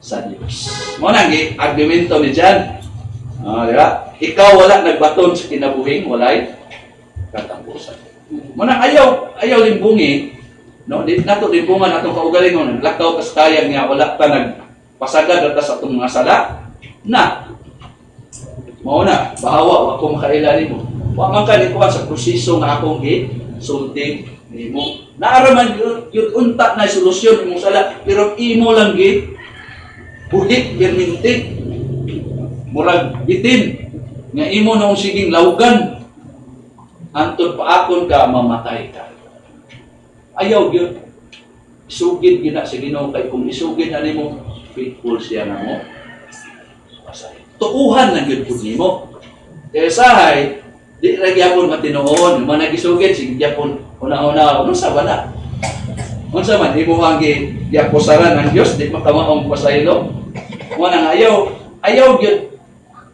sa Dios. Mo nang argumento ni John. Di ba? Ikaw wala nagbaton sa kinabuhing walay katampusan. Mo nang ayaw limbungi, no? Di nato limbungan atong kaugalingon, naglakaw ka sa kahayan nga wala ta nagpasagad ata sa atong mga sala na mao na bahawa ako makailalim mo. Wa man ka nikuha sa proseso nga akong sulting nimo. Naaraman yun unta na solusyon imong sala, pero imo lang buhit perminti. Murag bitin nga imo nung siging lawgan antod paakon ka mamatay ka. Ayaw gyud. Isugid gina sa Ginoo kay kung isugid na nimo faithful siya na mo. Tuuhan lang gyud pud nimo. Kaya sahay di ra gyapon matinuon, man nagisugid sige gyapon una-una unsa ba na? Unsa man imo ang giaposaran ng Dios di makamaong pasaylo? Mo nang ayaw gyud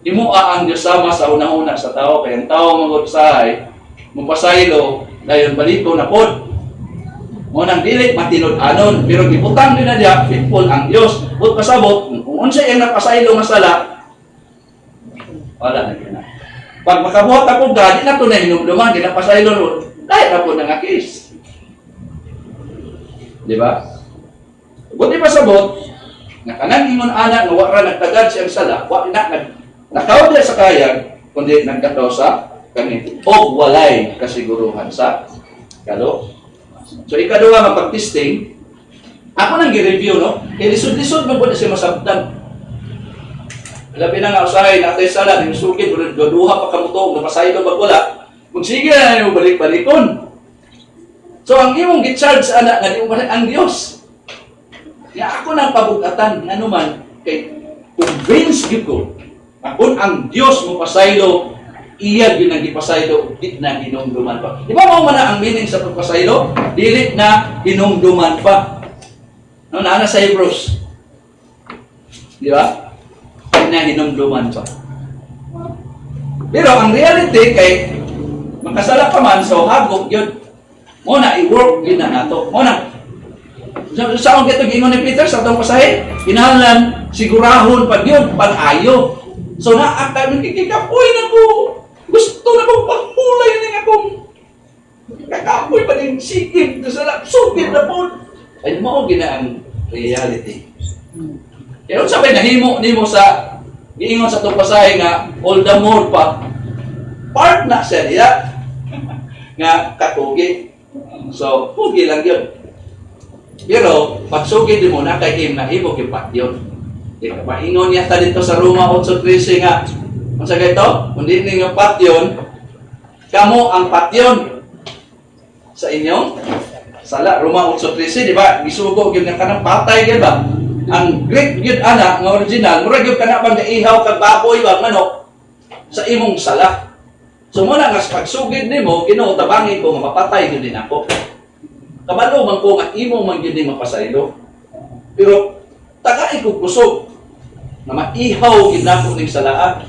imo ang Dios sama sa una-una sa tao kay ang tao mangod sahay mo pasaylo dayon balito na pod. Mo nang dili matinud-anon pero gibutang din na diha faithful ang Dios. But pasabot kung unsa iyang napasaylo nga sala wala na gyud na. Pag makabuhat ako ka, di na ito na hinumduman, di na pasaylo ron, dahil na po nangakis. Di ba? Buti pa sabot, nga kanang ingon anak nga wala nagtagad siyang sala, wala na nakaw dia sa kayag, kundi nagkataw sa kanito. O walay kasiguruhan sa kalo. So ikaduha nga pag-testing, ako nang gi-review, no? Ilisod-lisod mo po na siya masabtan. Labi na nga usahay natin sala, yung sugid, duha pa kamutong, napasaydo ba wala, magsige na yung balik-balikon. So ang imong gicharge sa anak nga di mo balik ang Dios. Nga ako nang pabugatan, ano man, kay convince ko, kung ang Dios mo pasaylo, iya yun ang ipasaylo, di na hinumduman pa. Di ba mo man ang meaning sa pagpasaylo? Dili na hinumduman pa. No, naana sa Hebrews. Di ba? Na hinumduman pa. Pero ang reality kay makasala pa man so hagok yun. Muna i-work yun na nato. Muna sa akong kitong ingon ni Peter sa itong pasahe, kinahanglan sigurahon pag yun, pag-ayo. So naakta mo kikapoy na ko. Gusto na kong pagpulay na akong kakapoy pa din sikip sa sugid na po. Ay mo gina ang reality. Kaya sabi nahimo nimo sa giingon sa itong pasahe nga all the more pa part na siya niya nga katugi. So, pugi lang yun. Pero, pagsugid mo na kay Kim na imo kipat yun. Maingon niya ta dito sa Roma 8:13 nga kung sa gaito, kundi ninyo pat yun, kamo ang pat yun sa inyong sala. Roma 8:13, di ba? Gisugo yun nga kanang patay, di ba? Ang Greek yun anak, nga original, murag yun ka na bang naihaw kag baboy ba, manok, sa imong sala. So muna nga pagsugid ni mo, kinutabangin ko, mapapatay yun din ako. Kabalo man ko nga imong man yun din mapasaylo. Pero, tagay ko kusog, na maihaw yun ako ng salaan.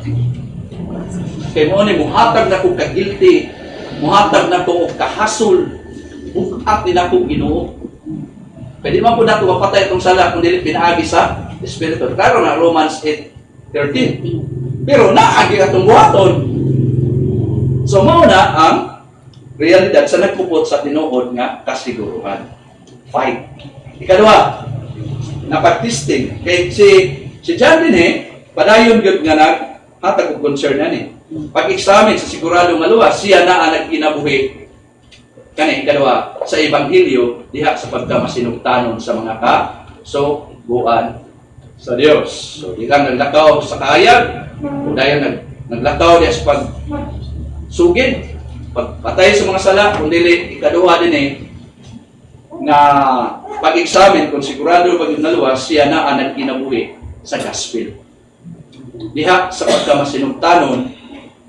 Kaya mo ni, muhatag na ko kagilty, muhatag na ko kahasol, bukat din ako ginoo. Pwede man po nato mapatay itong sala kung dili pinaagi sa Espiritu. Klaro na Romans 8:13. Pero naagi atong buhaton. So mauna ang realidad sa nagpupot sa tinuod nga kasiguruhan. 5. Ikaduha, napag-testing. Kay si John din padayon gyud nga naghatag og concern ani. Pag-examine sa sigurado maluwas, siya na ang nagkinabuhi kani ikaduha sa ebanghelyo diha sa pagkamasinugtanon sa mga kasuguan sa Dios. So di lang naglakaw sa kahayag, dayon naglakaw diha sa pagsugid, pagpatay sa mga sala, kundi ikaduha din na pag-examine kung sigurado pag naluwas siya na ang nagkinabuhi sa gospel. Diha sa pagkamasinugtanon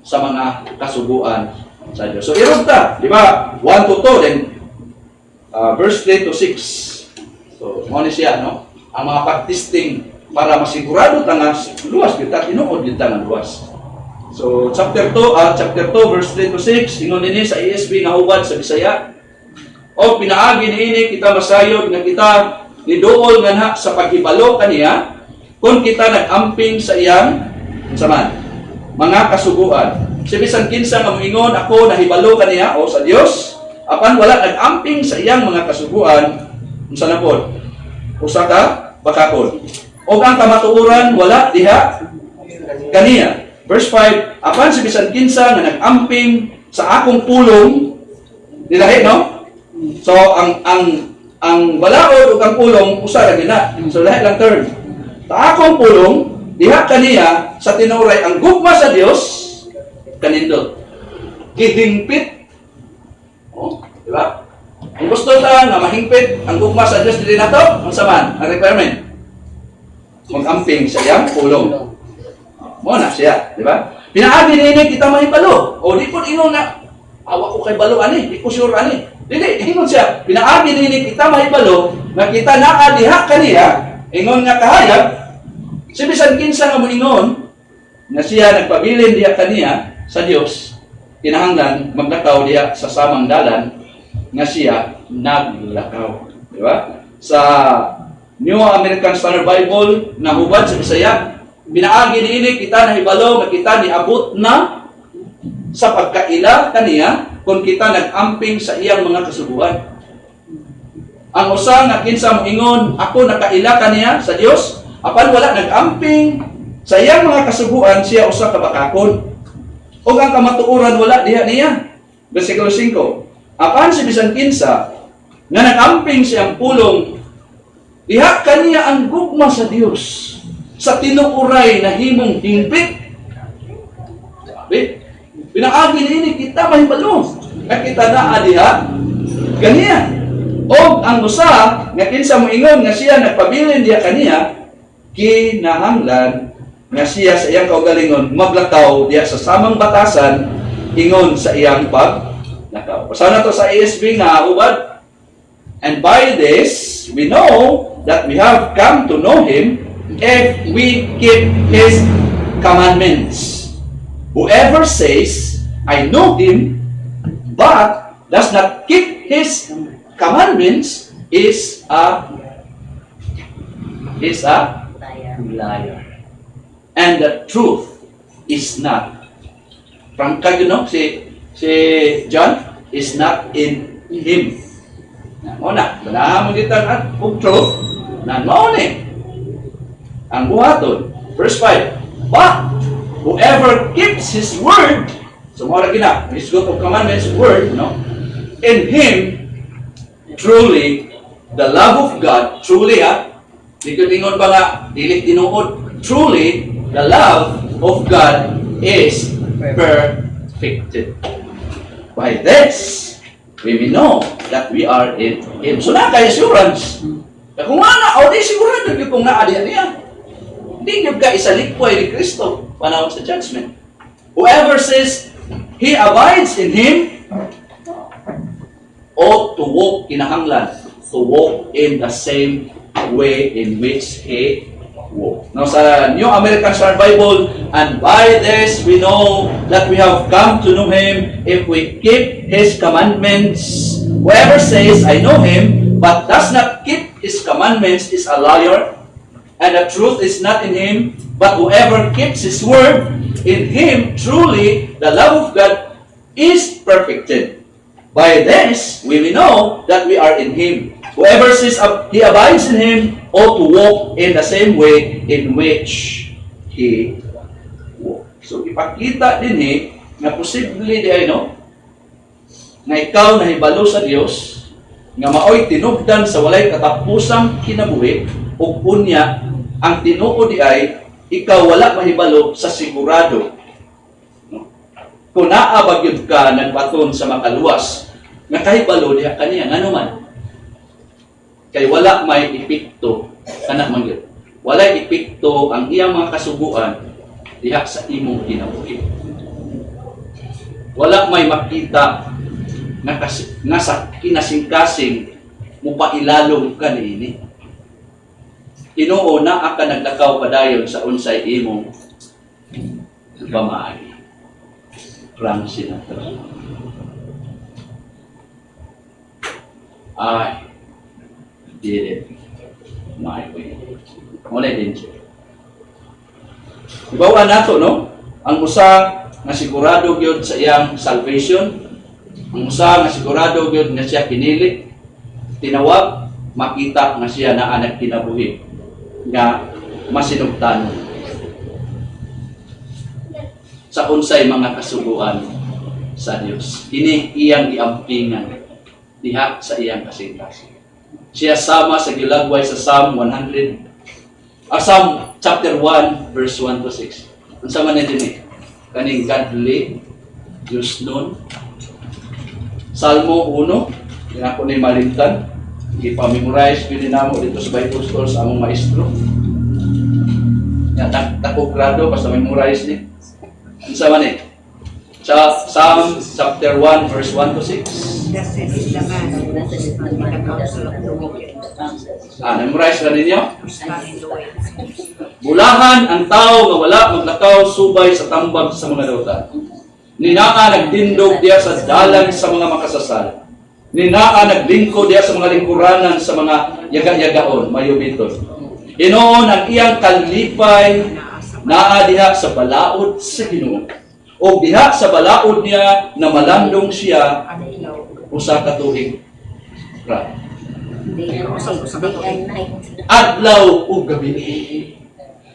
sa mga kasuguan sa Diyos. So, irog ta, di ba? 1 to 2, then verse 3 to 6. So, mo ni siya, no? Ang mga pag-testing para masigurado ta nga luwas kita, tinuod kita nga luwas. So, chapter 2, verse 3 to 6, ingon nini sa ESV nga hubad sa Bisaya. O pinaagi niini kita masayod nga kita niduol nga sa paghibalo kaniya kung kita nag-amping sa iyang saman mga kasuguan. Si bisan kinsa nga moingon ako nahibalo kaniya o sa Dios, apan wala nag-amping sa iyang mga kasuguan, unsa na pod? Usa ka bakakon. O ang kamatuoran wala diha kaniya. Verse 5, apan si bisan kinsa nga nag-amping sa akong pulong, dilahi no? So ang balaod ug ang pulong usa ra gina. So lahi lang term. Sa akong pulong diha kaniya sa tinuray ang gugma sa Dios kanindot. Gihingpit. Oh, di ba? Ang gusto ta nga mahingpit ang gugma sa Dios dili nato, unsa man ang requirement? Mag-amping sa iyang pulong. Mo na siya, di ba? Pinaagi ni kita mahibalo. O di pud ingon na awa ko kay balo ani, di ko sure ani. Dili, ingon siya, pinaagi ni kita mahibalo nga kita naa diha kaniya, ingon nga kahayag, si bisan kinsa nga moingon na siya nagpabilin diha kaniya sa Dios, kinahanglan maglakaw diha sa samang dalan nga siya naglakaw. Di ba? Sa New American Standard Bible na hubad sa Bisaya, binaagi niini kita nahibalo nga kita niabot na sa pagkaila kaniya kung kita nag-amping sa iyang mga kasubuan. Ang usa nga kinsa moingon, ako nakaila kaniya sa Dios, apan wala nag-amping sa iyang mga kasubuan, siya usa ka bakakon. Ug ang kamatuoran wala diha niya. Versikulo 5. Apan si bisan kinsa nga nag-amping siyang pulong, diha kaniya ang gugma sa Dios sa tinuuray na himong hingpit. Sabi, pinaagi ini kita mahibalo. Nga kita naa diha kaniya. O ang usa nga kinsa moingon nga siya nagpabilin diha kaniya, kinahanglan nga siya sa iyang kaugalingon maglakaw diha sa samang batasan ingon sa iyang paglakaw. Basa na to sa ESV nga ubad. And by this we know that we have come to know Him if we keep His commandments. Whoever says, I know Him, but does not keep His commandments is a liar. And the truth is not. From Kagino, si John is not in him. Muna, banahan mo dito ang truth na mauni. Ang buhaton. Verse 5. But whoever keeps His word, so mga lagi na, His book of commandments, word, no? In Him, truly, the love of God, truly di ko tingon pa nga, dilit tinuod, truly, the love of God is perfected. By this, we will know that we are in Him. So na kay assurance. Kung ana, o di sigurado yung kung naa niya. Hindi nyo ka isalikpoy ni Kristo panahon sa judgment. Whoever says he abides in Him ought to walk kinahanglan, to walk in the same way in which He walked. Now sa New American Standard Bible, and by this we know that we have come to know Him if we keep His commandments. Whoever says, I know Him, but does not keep His commandments is a liar, and the truth is not in him. But whoever keeps His word, in him truly the love of God is perfected. By this we will know that we are in Him. Whoever says he abides in Him ought to walk in the same way in which He walked. So ipakita din nga posible di ay no, nga ikaw nahibalo sa Dios, nga maoy tinubdan sa walay katapusang kinabuhi, ug unya ang tinuod di ay ikaw wala mahibalo sa sigurado. No? Kung naabagyod ka nagbaton sa makaluwas, nga kahibalo diha kaniya ngano man. Kay wala may epekto kana man gyud. Wala epekto ang iyang mga kasubuan diha sa imong kinabuhi. Wala may makita nga sa kinasing-kasing mo pailalong ka niini. Tinuo na ka naglakaw padayon sa unsay imong pamaagi. Frank Sinatra. I did it my way. Muna din siya. Ibawa nato, no? Ang usa nga sigurado gyud sa iyang salvation, ang usa nga sigurado gyud nga siya pinili, tinawag, makita nga siya naa nagkinabuhi nga masinugtan sa unsay mga kasubuan sa Dios. Kini iyang giampingan diha sa iyang kasing-kasing. Siya sama sa gilagway sa Psalm 100, Psalm chapter 1 verse 1 to 6. Unsa man din kaning godly Diyos nun. Salmo 1, yan ako ni malimtan. Ipamemorize ko din namo dito sa Bible Store sa among maestro. Yan, tako grado, basta memorize ni. Ano sa man Psalm chapter 1, verse 1 to 6. Memorize na ninyo? Bulahan ang tao nga wala maglakaw subay sa tambag sa mga dautan. Ninaa nagdindog diya sa dalan sa mga makasasal. Ninaa naglingko diya sa mga lingkuranan sa mga yaga-yagaon, mayubiton. Inoon ang iyang kalipay naa diha sa balaod sa Ginoo. O diha sa balaod niya na malandong siya usa ka tuig. Ra. Adlaw ug gabi.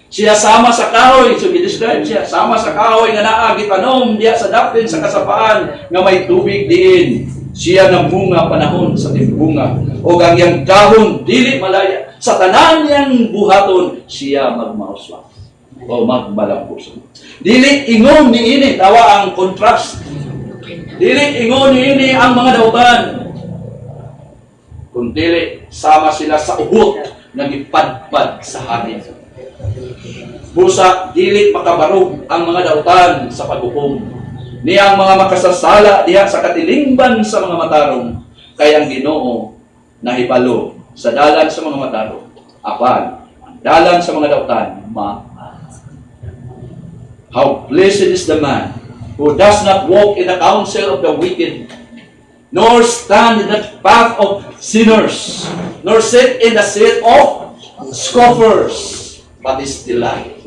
Siya sama sa kahoy, so i-describe siya, sama sa kahoy nga naa gitanom diya sa dapin sa kasapaan nga may tubig diin. Siya namunga panahon sa timbunga. O ang yang dahon dili malaya. Sa tanan niyang buhaton siya magmauswa o magmalampuson. Dili ingon niini, tawa ang contrast. Dili ingon niini ang mga dautan. Kung dili, sama sila sa uhot na gipadpad sa hangin. Busa, dili makabarog ang mga dautan sa paghukom. Niyang mga makasasala diha sa katilingban sa mga matarong, kaya ang Ginoo nahibalo sa dalan sa mga matarong. Apan, ang dalan sa mga dautan, How blessed is the man who does not walk in the counsel of the wicked, nor stand in the path of sinners, nor sit in the seat of scoffers, but his delight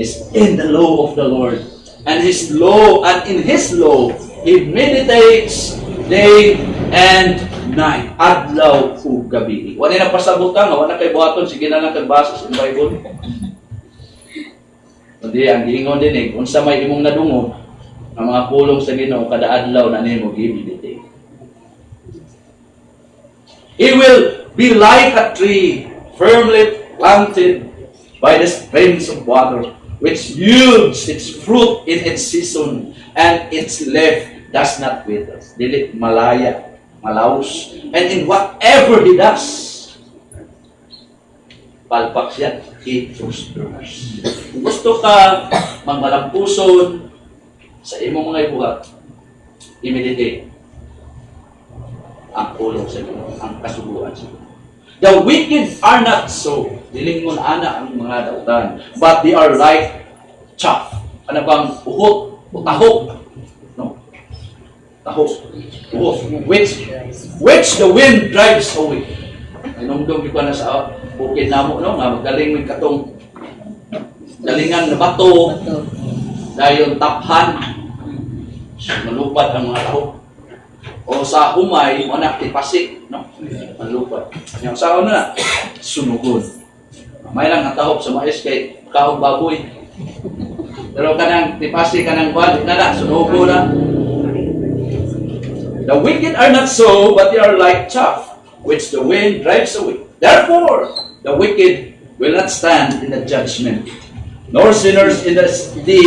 is in the law of the Lord, and his law, and in his law he meditates day and night, adlaw ug gabi. Wala na pasabutan, wala kay buhaton, sige na lang kagbasa sa Bible. Kundi ang giingon din kung sa may imong nadungog, ang mga pulong sa Ginoo kada adlaw na nimo gi-meditate. It will be like a tree firmly planted by the springs of water, which yields its fruit in its season, and its leaf does not wither. Dili malaya, malaos, and in whatever he does, palpak siya, he prospers. Kung gusto ka magmalampuson sa imong mga ibuhat, i-meditate ang pulong sa Ginoo, ang kasuguan sa Ginoo. The wicked are not so. Dilingon ana ang mga dautan, but they are like chaff. Ano bang uhot o tahok? No. Tahok. Uhot. Which the wind drives away. Inungdong di ko na sa bukid namo, no? Nga magaling may katong galingan na bato, dayon taphan, malupad ang mga tahok. O sa humay, mo na tipasik, no? Malupad. Yung sa na, sunugon. May lang natahok sa mais kay kaong baboy. Pero kanang tipasik, kanang balik na na, sunugo na. The wicked are not so, but they are like chaff, which the wind drives away. Therefore, the wicked will not stand in the judgment, nor sinners in the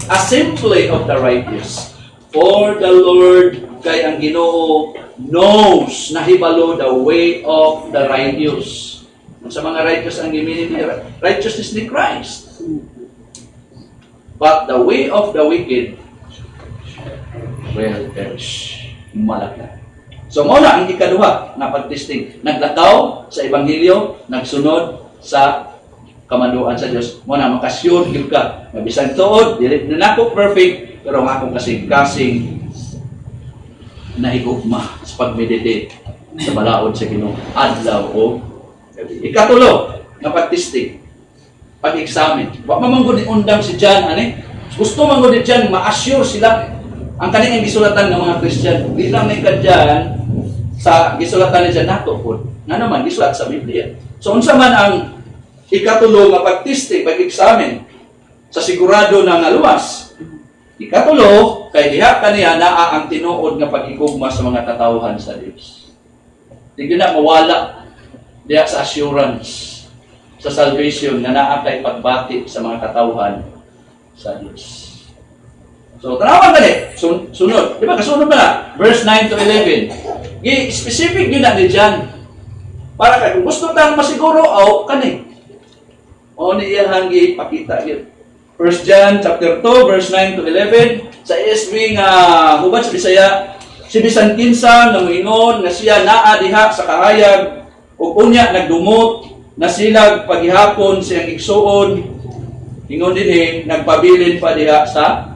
assembly of the righteous. For the Lord, kay ang Ginoo, knows, nahibalo the way of the righteous. Sa mga righteous ang gimini ni righteousness ni Christ. But the way of the wicked will perish. Malaka. So muna ang ikaduha na pagtesting. Naglakaw sa Ebanghelyo, nagsunod sa kamanduan sa Diyos. Muna makasyon gyud ka. Mabisan tuod, dili na nako perfect, pero ang akong kasing-kasing nahigugma sa pag-meditate sa balaod sa Ginoo adlaw o gabi. Ikatulo na pagtesting, pag-examine. Wa mamanggod ni undang si John ani. Gusto manggod ni John ma-assure sila ang kaning gisulatan ng mga Christian. Di lang may kadyan sa gisulatan ni John nato po. Nga naman gisulat sa Biblia. So unsa man ang ikatulo nga pagtesting, pag-examine sa sigurado na nga luwas. Ikatulo, kay diha kaniya naa ang tinuod nga pag-igugma sa mga katawhan sa Dios. Di na mawala diha sa assurance sa salvation nga naa kay pagbati sa mga katawhan sa Dios. So, tanawan gali, sunod. Di ba, kasunod na verse 9 to 11. Specific yun na ni John. Para kung gusto tayong masiguro, kani. O niya hangi pakita yun. 1 John chapter 2, verse 9 to 11. Sa ESV nga, hubad sa Bisaya, si Bisan Kinsa na moingon nga siya naa diha sa kahayag, ug unya nagdumot, nasilag paghihapon siyang igsuon, ingon din nagpabilin pa diha sa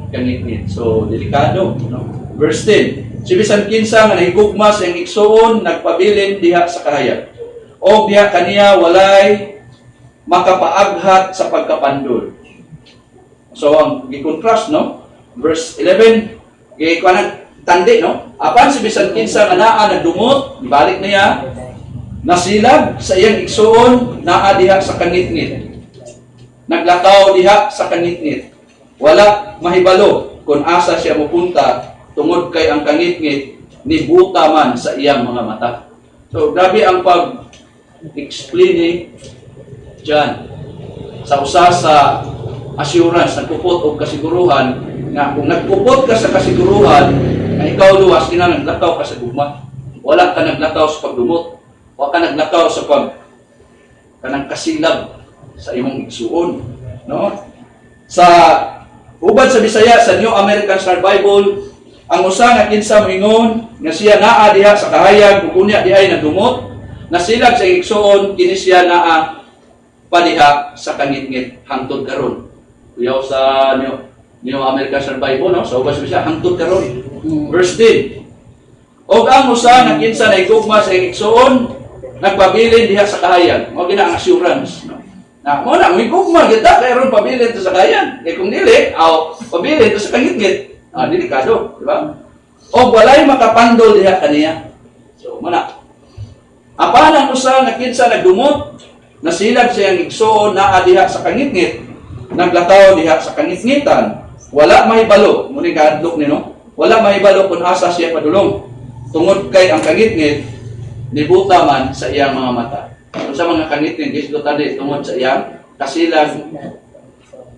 kangitngit. So, delikado. No? Verse 10. Si Bisan Kinsa nga nahigugma siyang igsuon, nagpabilin diha sa kahayag. O diha kaniya walay makapaaghat sa pagkapandol. So ang gi-contrast no, verse 11 kay kuan tandi no, apan si bisan kinsa nga naa nagdumot, ibalik niya nasilag sa iyang igsuon naa diha sa kanitnit. Naglakaw diha sa kanitnit. Wala mahibalo kung asa siya mopunta tungod kay ang kanitnit ni buta man sa iyang mga mata. So grabe ang pag-explain ni John sa usa sa assurance, nagpupot o kasiguruhan nga kung nagpupot ka sa kasiguruhan na ikaw luwas, kinahanglan naglakaw ka sa gugma. Wala ka naglakaw sa pagdumot. Wala ka naglakaw sa kanang kasilab sa imong igsuon. No? Sa ubad sa Bisaya, sa New American Star Bible, ang usa nga kinsa moingon nga siya naa diha sa kahayag ug unya diay nagdumot, nasilag sa igsuon kini siya naa padiha sa kangit-ngit hangtod karon. Kuyaw sa New American Star Bible, no? So, ubas siya, hangtod karon. Verse 10. Og ang usa nga kinsa naigugma sa igsuon, nagpabilin diha sa kahayag. Mao gina ang assurance, no? Na mo na may gugma kita kay ron pabilin to sa kahayag. Kay kung dili, pabilin to sa kangit-ngit. Delikado, di ba? Og walay makapandol diha kaniya. So, muna. Apan ang usa nga kinsa nagdumot, nasilag sa iyang igsuon naa diha sa kangit-ngit, naglakaw diha sa kangit-ngitan, wala mahibalo, muni kaadlok ni no? Wala mahibalo kung asa siya padulong. Tungod kay ang kangit-ngit nibuta man sa iyang mga mata. Kung sa mga kangit-ngit gisto tadi tungod sa iyang kasilag,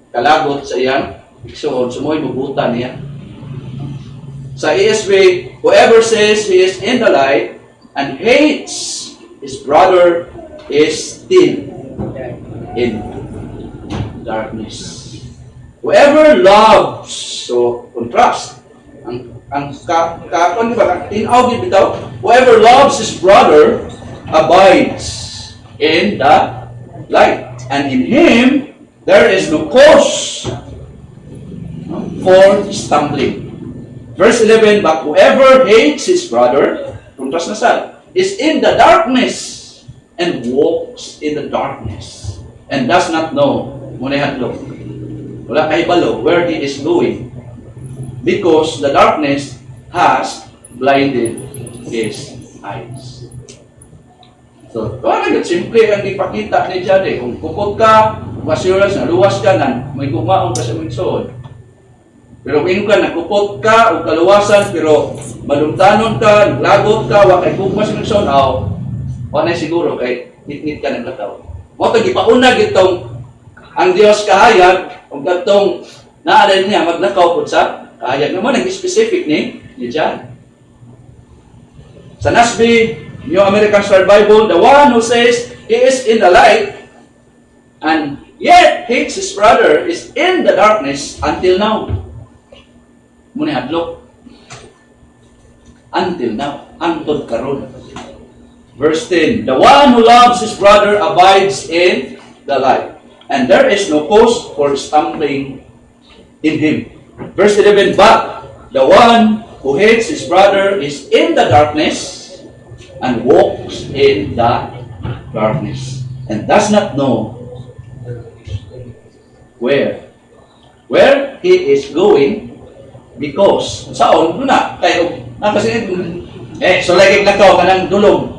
kalagot sa iyang igsuon, sumoy mubuta niya. Sa ESV, whoever says he is in the light and hates his brother is still in darkness. Whoever loves, so contrast, whoever loves his brother abides in the light, and in him there is no cause for stumbling. Verse 11, but whoever hates his brother, contrast na sa, is in the darkness and walks in the darkness and does not know, munihadlok, wala kay balo where he is going, because the darkness has blinded his eyes. So, parang simple ang ipakita ni Jade. Kung kupot ka, assurance na luwas ka na, may kumaon ka sa migsoon. Pero kung ka, nakupot ka, o kaluwasan, pero malumtanon ka, naglagot ka, wakay kukma sa migsoon, wanay siguro, kay nit-nit ka naglataw. Mo ito, gipaunag itong ang Diyos kahayag, kung katong naalala niya, maglakaw po sa kahayag. Naman, nag-specific ni John. Sa NASB, New American Star Bible, the one who says he is in the light and yet hates his brother is in the darkness until now. Muna hadlok. Until now. Hangtod karon. Verse 10, the one who loves his brother abides in the light, and there is no cause for stumbling in him. Verse 11, but the one who hates his brother is in the darkness and walks in the darkness and does not know where he is going, because saon na kayo nakasinit so lagi nakaw kanang dulong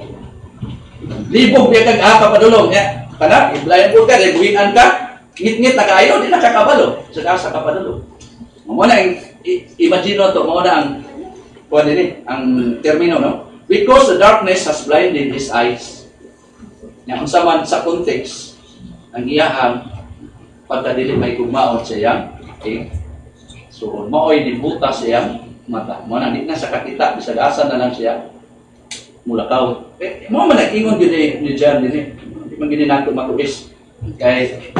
libog biya kag aka padulong ya kana iblayan pud ka buhian ka ngit-ngit na kaayo di nakakabalo sa asa ka padulong mo na imagine to mo na ang kuan dinhi ang termino no, because the darkness has blinded his eyes. Nya unsa man sa context ang iyahang pagkadili may gugmaon sa iyang so maoy dibuta sa iyang mata. Mo na di na sa kakita bisag asa na lang siya mulakaw. Mo man nag-ingon gyud ni John dinhi. Di man gini nato makuis kay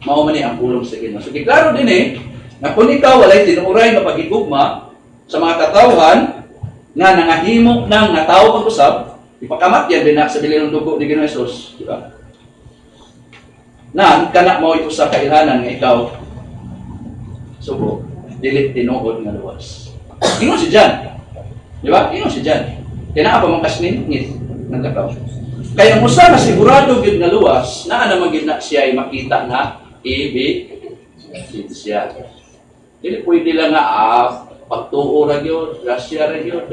mao man ni ang pulong sa Ginoo. So giklaro dinhi na kung ikaw walay tinuray nga pagigugma sa mga katawhan nga nangahimo ng natawo pag-usab, ipakamatyan din na sa bilin ng dugo ni Ginoong Hesus, di ba? Na kana mo ito sa kailhanan nga ikaw subo dili tinuod nga luwas. Ingon si John. Di ba? Ingon si John. Kaya pa man kasningit ng kataw. Kaya mo sa sigurado gyud nga luwas, naa naman gyud na siya ay makita na ibig siya. Dili pwede lang nga, pagtuo ra yun, grasya ra yun.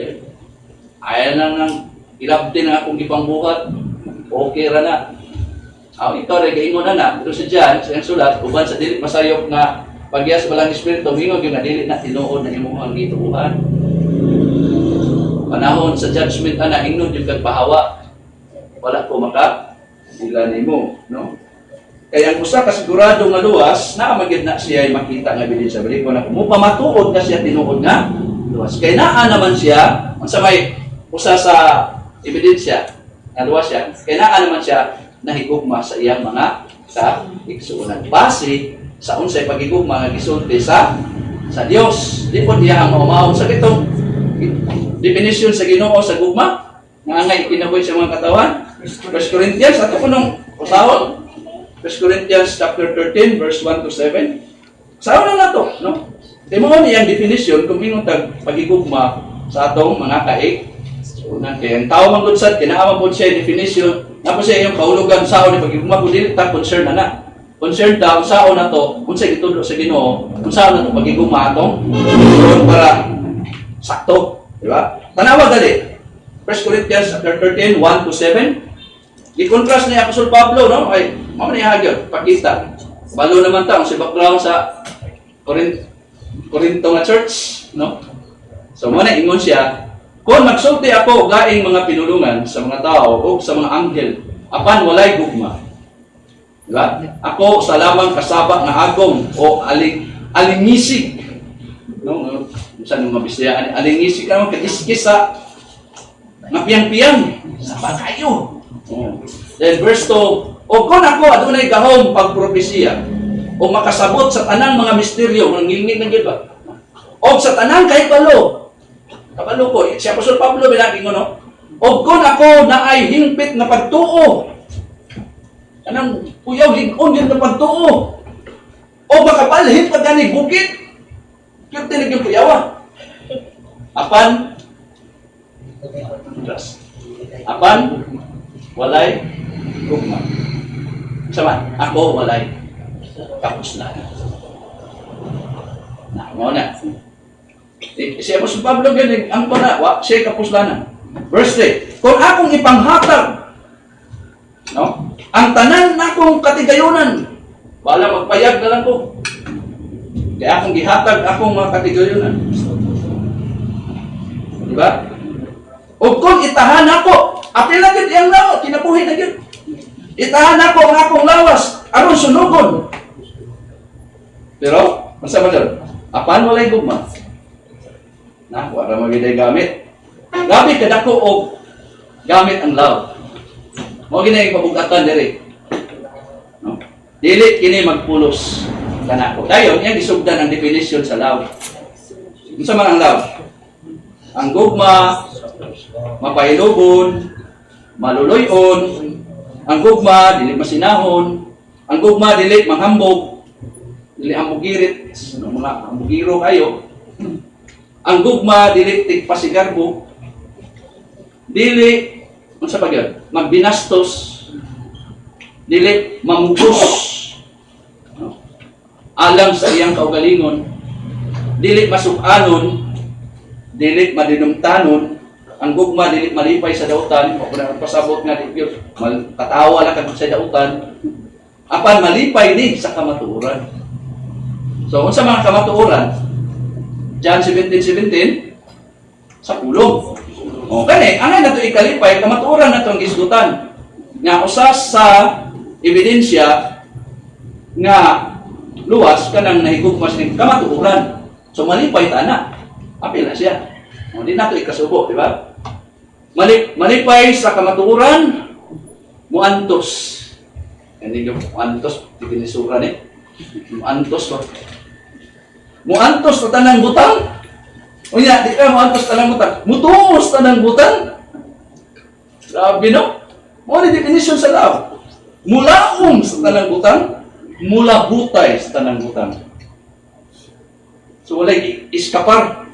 Ayaw lang nang ilabdi na akong ipangbuhat. Okay ra na. Ikaw rin, kaingon na. Pero si John, siyang sulat, uban sa dili masayop na pagyas walang espiritu, mingog yung na dili na tinuod na imo ang gituuhan. Panahon sa judgment na ingnon yung kagpahawa. Wala ko maka ilan nimo, no? Kaya ang usa ka sigurado nga luwas, naamagid na siya ay makita nga bilin sa balik ko na mupamatuod na siya tinuod nga luwas. Kaya naa naman siya, unsa may usa sa ebidensya nga luwas siya, kaya naa naman siya nahigugma sa iyang mga kaigsuonan. Base sa unsay pagigugma nga gisulti sa Dios. Di po diya ang maumawon sa kitong definition sa Ginoo sa gugma nga angay kinabuhi sa mga katawan. 1 Corinthians ato kunong usahon. 1 Corinthians chapter 13 verse 1 to 7. Usahon na nato, no? Timo ni ang definition kung ingon tag pagigugma sa atong mga kaigsuonan. Kaya ang tao man gud sad kinaaman pod siya definition. Tapos siya yung kahulugan sao ni pagigugma kung dili ta concern na. Concern daw sao na to, kung sa gitudo sa Ginoo, kung sao na to pagigugma atong para sakto, di ba? Tanawa dali. 1 Corinthians chapter 13 1 to 7. I-contrast ni Apostol Pablo, no? Ay, mao ni hagyo, pakita. Balo naman ta si background sa Corinto nga church, no? So mo na ingon siya, kung magsulti ako gaing mga pinulungan sa mga tao o sa mga anghel, apan walay gugma. Diba? Ako sa lamang kasaba nga agong o alingisig. No, saan yung mabisaya? Alingisig naman kakiskis sa mapiyang-piyang sa pagkayo. Then verse 2, o kung ako adunay gahom pagpropesiya o makasabot sa tanang mga misteryo, ngilingig ng ba? O sa tanang kahit balo. Kabalo ko, si Apostol Pablo binaging ko, no? O kung ako na ay hingpit na pagtuo, anang kuyaw, ligon din na pagtuo, o makapalhit pa gani bukid, yung tinig yung kuyawa. Apan, walay gugma. Sama, ako walay kapuslanan. Mo na. Si Apostol Pablo galing ang na, siya kapuslanan. Verse 3, kung akong ipanghatag, no? Ang tanan na akong katigayunan, wala magpayag na lang ko. Kaya akong gihatag akong mga katigayunan. Diba? O kung itahan ako, apil na yun, iyang lawas, kinabuhi na yun. Itahan ako ang akong lawas, aron sunugon. Pero, masama doon, apan walay gugma. Na, wala magiday gamit. Gamit ka dako o gamit ang love. Mo ginay pabugatan diri. No? Dili kini magpulos kanako. Dayon yang gisugdan ang definition sa love. Unsa man ang love? Ang gugma, mapahilubon, maluluyon, ang gugma dili masinahon, ang gugma dili manghambog, dili ambugirit, mga ambugiro kayo. Ang gugma dili tigpasigarbo, dili unsa pa gyud? Magbinastos, dili mamugos, no? Alang sa iyang kaugalingon, dili masukanon, dili madinumtanon, ang gugma dili malipay sa dautan, o kung pasabot nga di gyud katawa lang kag sa dautan, apan malipay ni sa kamatuoran. So unsa mga kamatuoran? John 17:17 sa pulong. O kani, angay na ito ikalipay, kamatuoran na itong gisgutan. Nga usas sa ebidensya nga luwas ka nang nahigugmas ng kamatuoran. So malipay ta na. Apil na siya. O di na ito ikasubo, di ba? Malipay sa kamatuoran, muantos. Hindi yung muantos, tipinisura ni. Muantos ba? Muantos na tanang butang. O niya, di ka muantos tanang butang. Mutuos tanang butang. Grabe, no? Mo ni definition sa love. Mulaom sa tanang butang, mula butay sa tanang butang. So walay iskapar.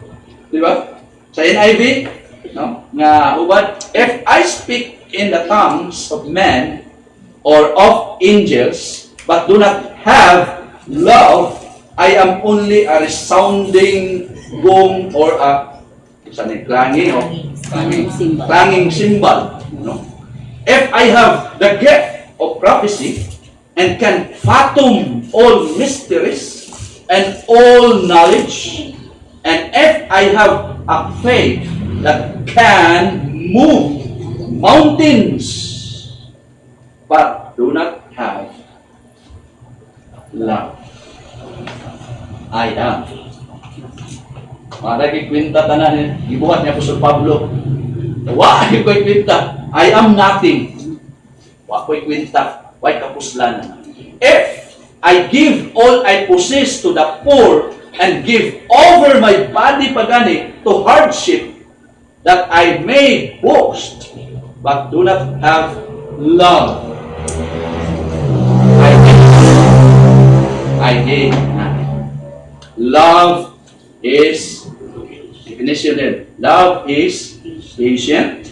Di ba? Sa NIV, no? Nga ubad, if I speak in the tongues of men or of angels, but do not have love, I am only a resounding gong or a clanging o clanging cymbal. No? If I have the gift of prophecy and can fathom all mysteries and all knowledge, and if I have a faith that can move mountains, but do not have love, I am. Maragi kwinta tanan gibuhat ni Apostol Pablo. Wa ko'y kwinta. I am nothing. Wa ko'y kwinta. Wa'y kapuslanan. If I give all I possess to the poor and give over my body pagani to hardship, that I may boast, but do not have love, I gain nothing. Love is, definition din, love is patient,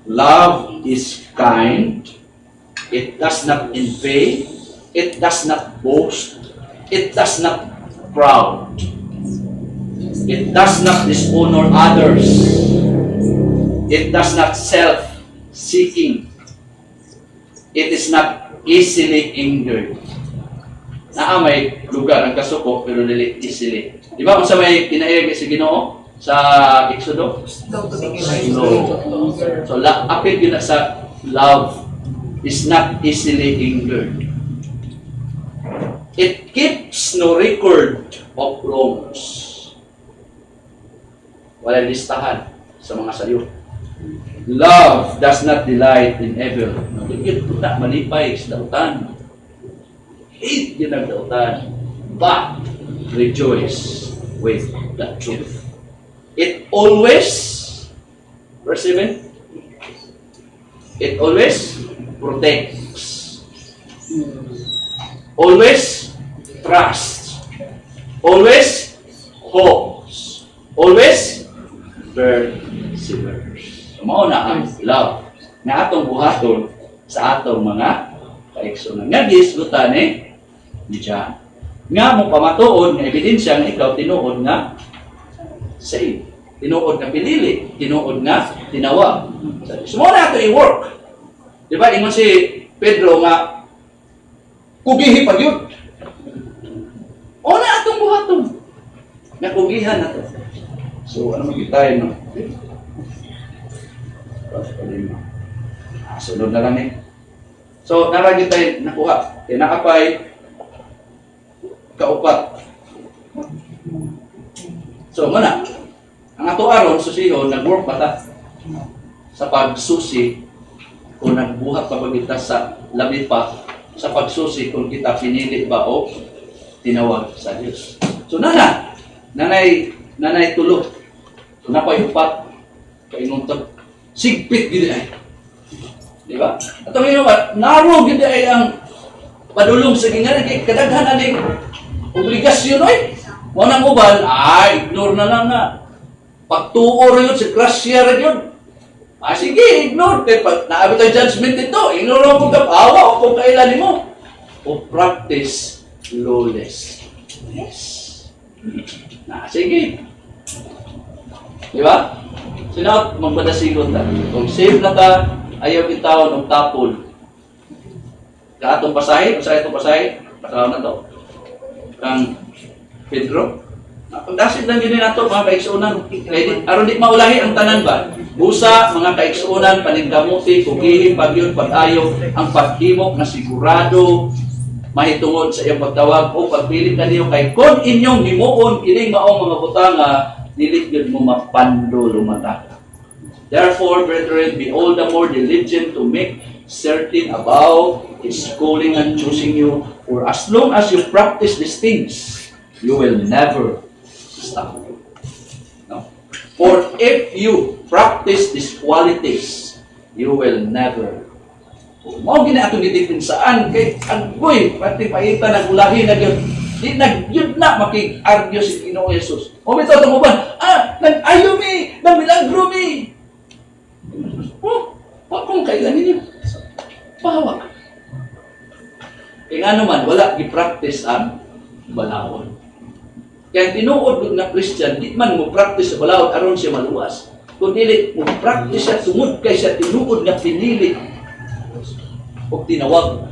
love is kind, it does not envy, it does not boast, it does not proud, it does not dishonor others, it does not self-seeking, it is not easily angered. May lugar ang kasuko pero dili easily. Di ba kung sa may kinairag si Ginoo sa Exodo? So apil yun na sa love is not easily angered. It keeps no record of wrongs. Wala listahan sa mga sayo. Love does not delight in evil. Nagigit po na malipay sa dautan. Hate yun ang dautan. But rejoice with the truth. It always, verse 7, it always protects. Always trusts. Always hopes. Always perseveres. Mao na ang love na atong buhaton sa atong mga kaigsunan. Nga gisgutan ni John. Nga mo pamatuod nga ebidensya nga ikaw tinuod nga saved. Tinuod nga pinili, tinuod nga tinawag. So mo na ito i-work. Di ba? Ingon si Pedro nga kugihi pag yun. O na atong buhaton. Nga kugihan na ito. So ano magkitayin no? Sunod na lang So, naragin tayo nakuha. Nakapay kaupat. So, muna. Ang ato aron, susihon, nag-work ba ta? Sa pagsusi, kung nagbuhat pa ba kita sa labi pa, sa pagsusi, kung kita pinili ba o tinawag sa Diyos. So, nanay tulog. So, napayupat. Kainuntan. Sigpit gini ay. Di ba? At ang inuman, narog gini ay ang padulong sa gingan. Kadaghan aning obligasyon ay. Wanang uban, ignore na lang na. Pagtuo rin yun, sa grasya rin yun. Sige, ignore. Pag naabot ang judgment ito, ignore mo kung kapawa o kung kailan mo. O practice lawlessness. Sige. Di ba? Sinaot, magpadasigot na. Kung save na ka, ayaw kitawon ng tapol. Kaatong pasahe, itong pasahe, patawon na to. Kang Pedro. Ang dasit lang din nato mga kaigsuunan. Aron di maulahi ang tanan ba? Busa, mga kaigsuunan, paningkamuti, kugihin, pagyon, pag-ayo, ang paghimok na sigurado, mahitungod sa iyong pagtawag o pagpilit na niyo kay kung inyong himuon, kining maong mga butanga, nilit yun mo mapando lumata. Therefore, brethren, be all the more diligent to make certain about His calling and choosing you. For as long as you practice these things, you will never stop. No? For if you practice these qualities, you will never. Mao gina atong gidipinsaan kay agoy pati paita nagulahi na gyud. Di nagyud na makig-argue si Ginoo Jesus. O bitaw tong uban, nag-ayo mi, nagmilagro mi. Kung kailan ninyo? Bawa. Kaya nga naman, wala gi-practice ang balawon. Kaya tinuod na Christian, di man mo practice sa balawon aron siya maluwas. Kung dili mo practice siya, sumud kay siya tinuod nga pinili o tinawag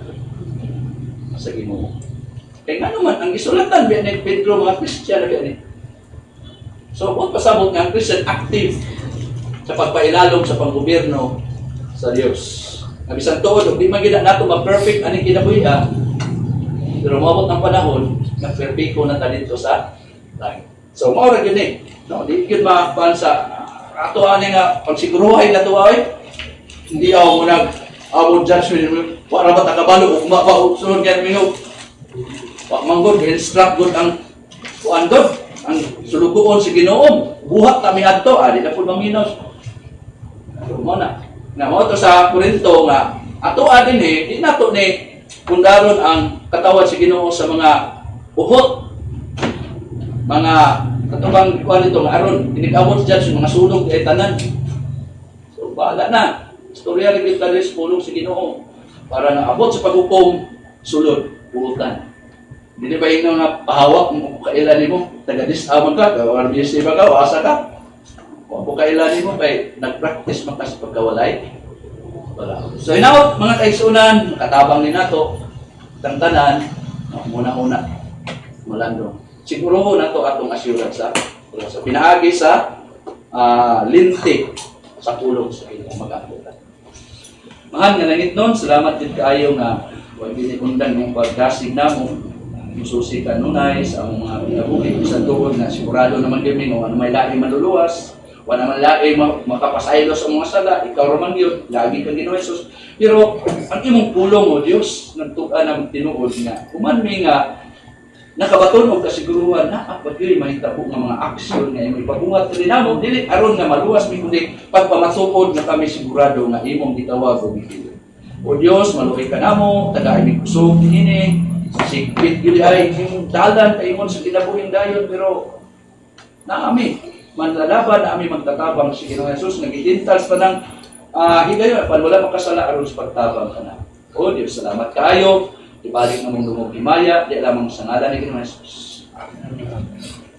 sa Ginoo. Kaya nga naman, ang isulatan biya ni Pedro mga Christian na biya ni. So, kung pasabot nga ang Christian active sa pagpailalom sa panggobyerno sa Diyos. Nabisan tuod, di man gina nato ma-perfect aning kinabuhi pero umabot ng panahon, nag-perfecto na tayo dito sa langit. So, maura yun eh. No, di yun makakpan sa ato ani nga pagsiguruhay na to ay hindi ako nag-abot judgment. Wala ba takabalo o kumapa sunod yan mingo. Wak manggod, instruct good ang kuan god, ang sulugoon si Ginoo. Buhat kami adto, di na pud maminos. Mo na. Na mo to sa Korinto nga ato adin di nato ni pundaron ang katawan si Ginoo sa mga uhot, mga katubang kuan ito nga aron inig-abot judge mga sulog kay tanan. So bahala na. Istorya rin kita rin pulong si Ginoo para naabot sa paghukom sulod utan. Dili ba ino nga pahawak mo kailan nimo taga-disawon ka o RBC ba ka o asa ka? O kailan nimo kay nag-practice man ka sa pagkawalay. Wala. So inaot mga kaigsunan, katabang ni nato tantanan muna-una mulando. Siguro nato atong assurance sa pinaagi sa lintik sa pulong sa inyong mag-abutan. Mahal nga langit nun, salamat din kaayo nga huwag binikundan mong pagdasig na mo mususi kanunay sa among mga pinabuhi sa tuod na sigurado naman kami no ano may lahi maluluwas wala man lahi makapasaylo sa mga sala ikaw raman yun lagi kang Ginoo Jesus pero ang imong pulong o Dios nagtukan ng tinuod nga human mi nga nakabaton og kasiguruhan na apad gyud mahitabo nga mga aksyon nga imong ipabungat sa dinamo dili aron nga maluwas mi kundi pagpamatuod na kami sigurado nga imong gitawag o gipili. O Dios maluhay ka namo tagay mi kusog dinhi sikpit yun ay yung dalan ay mo sa kinabuhing dayon pero naami manlalaban naami magtatabang si Ginoong Jesus nagitintals pa ng higayon pan wala makasala aron sa pagtabang kana. O Dios salamat kaayo ibalik na mong dumog himaya di lamang sa ngalan ni Ginoong Jesus. Amen.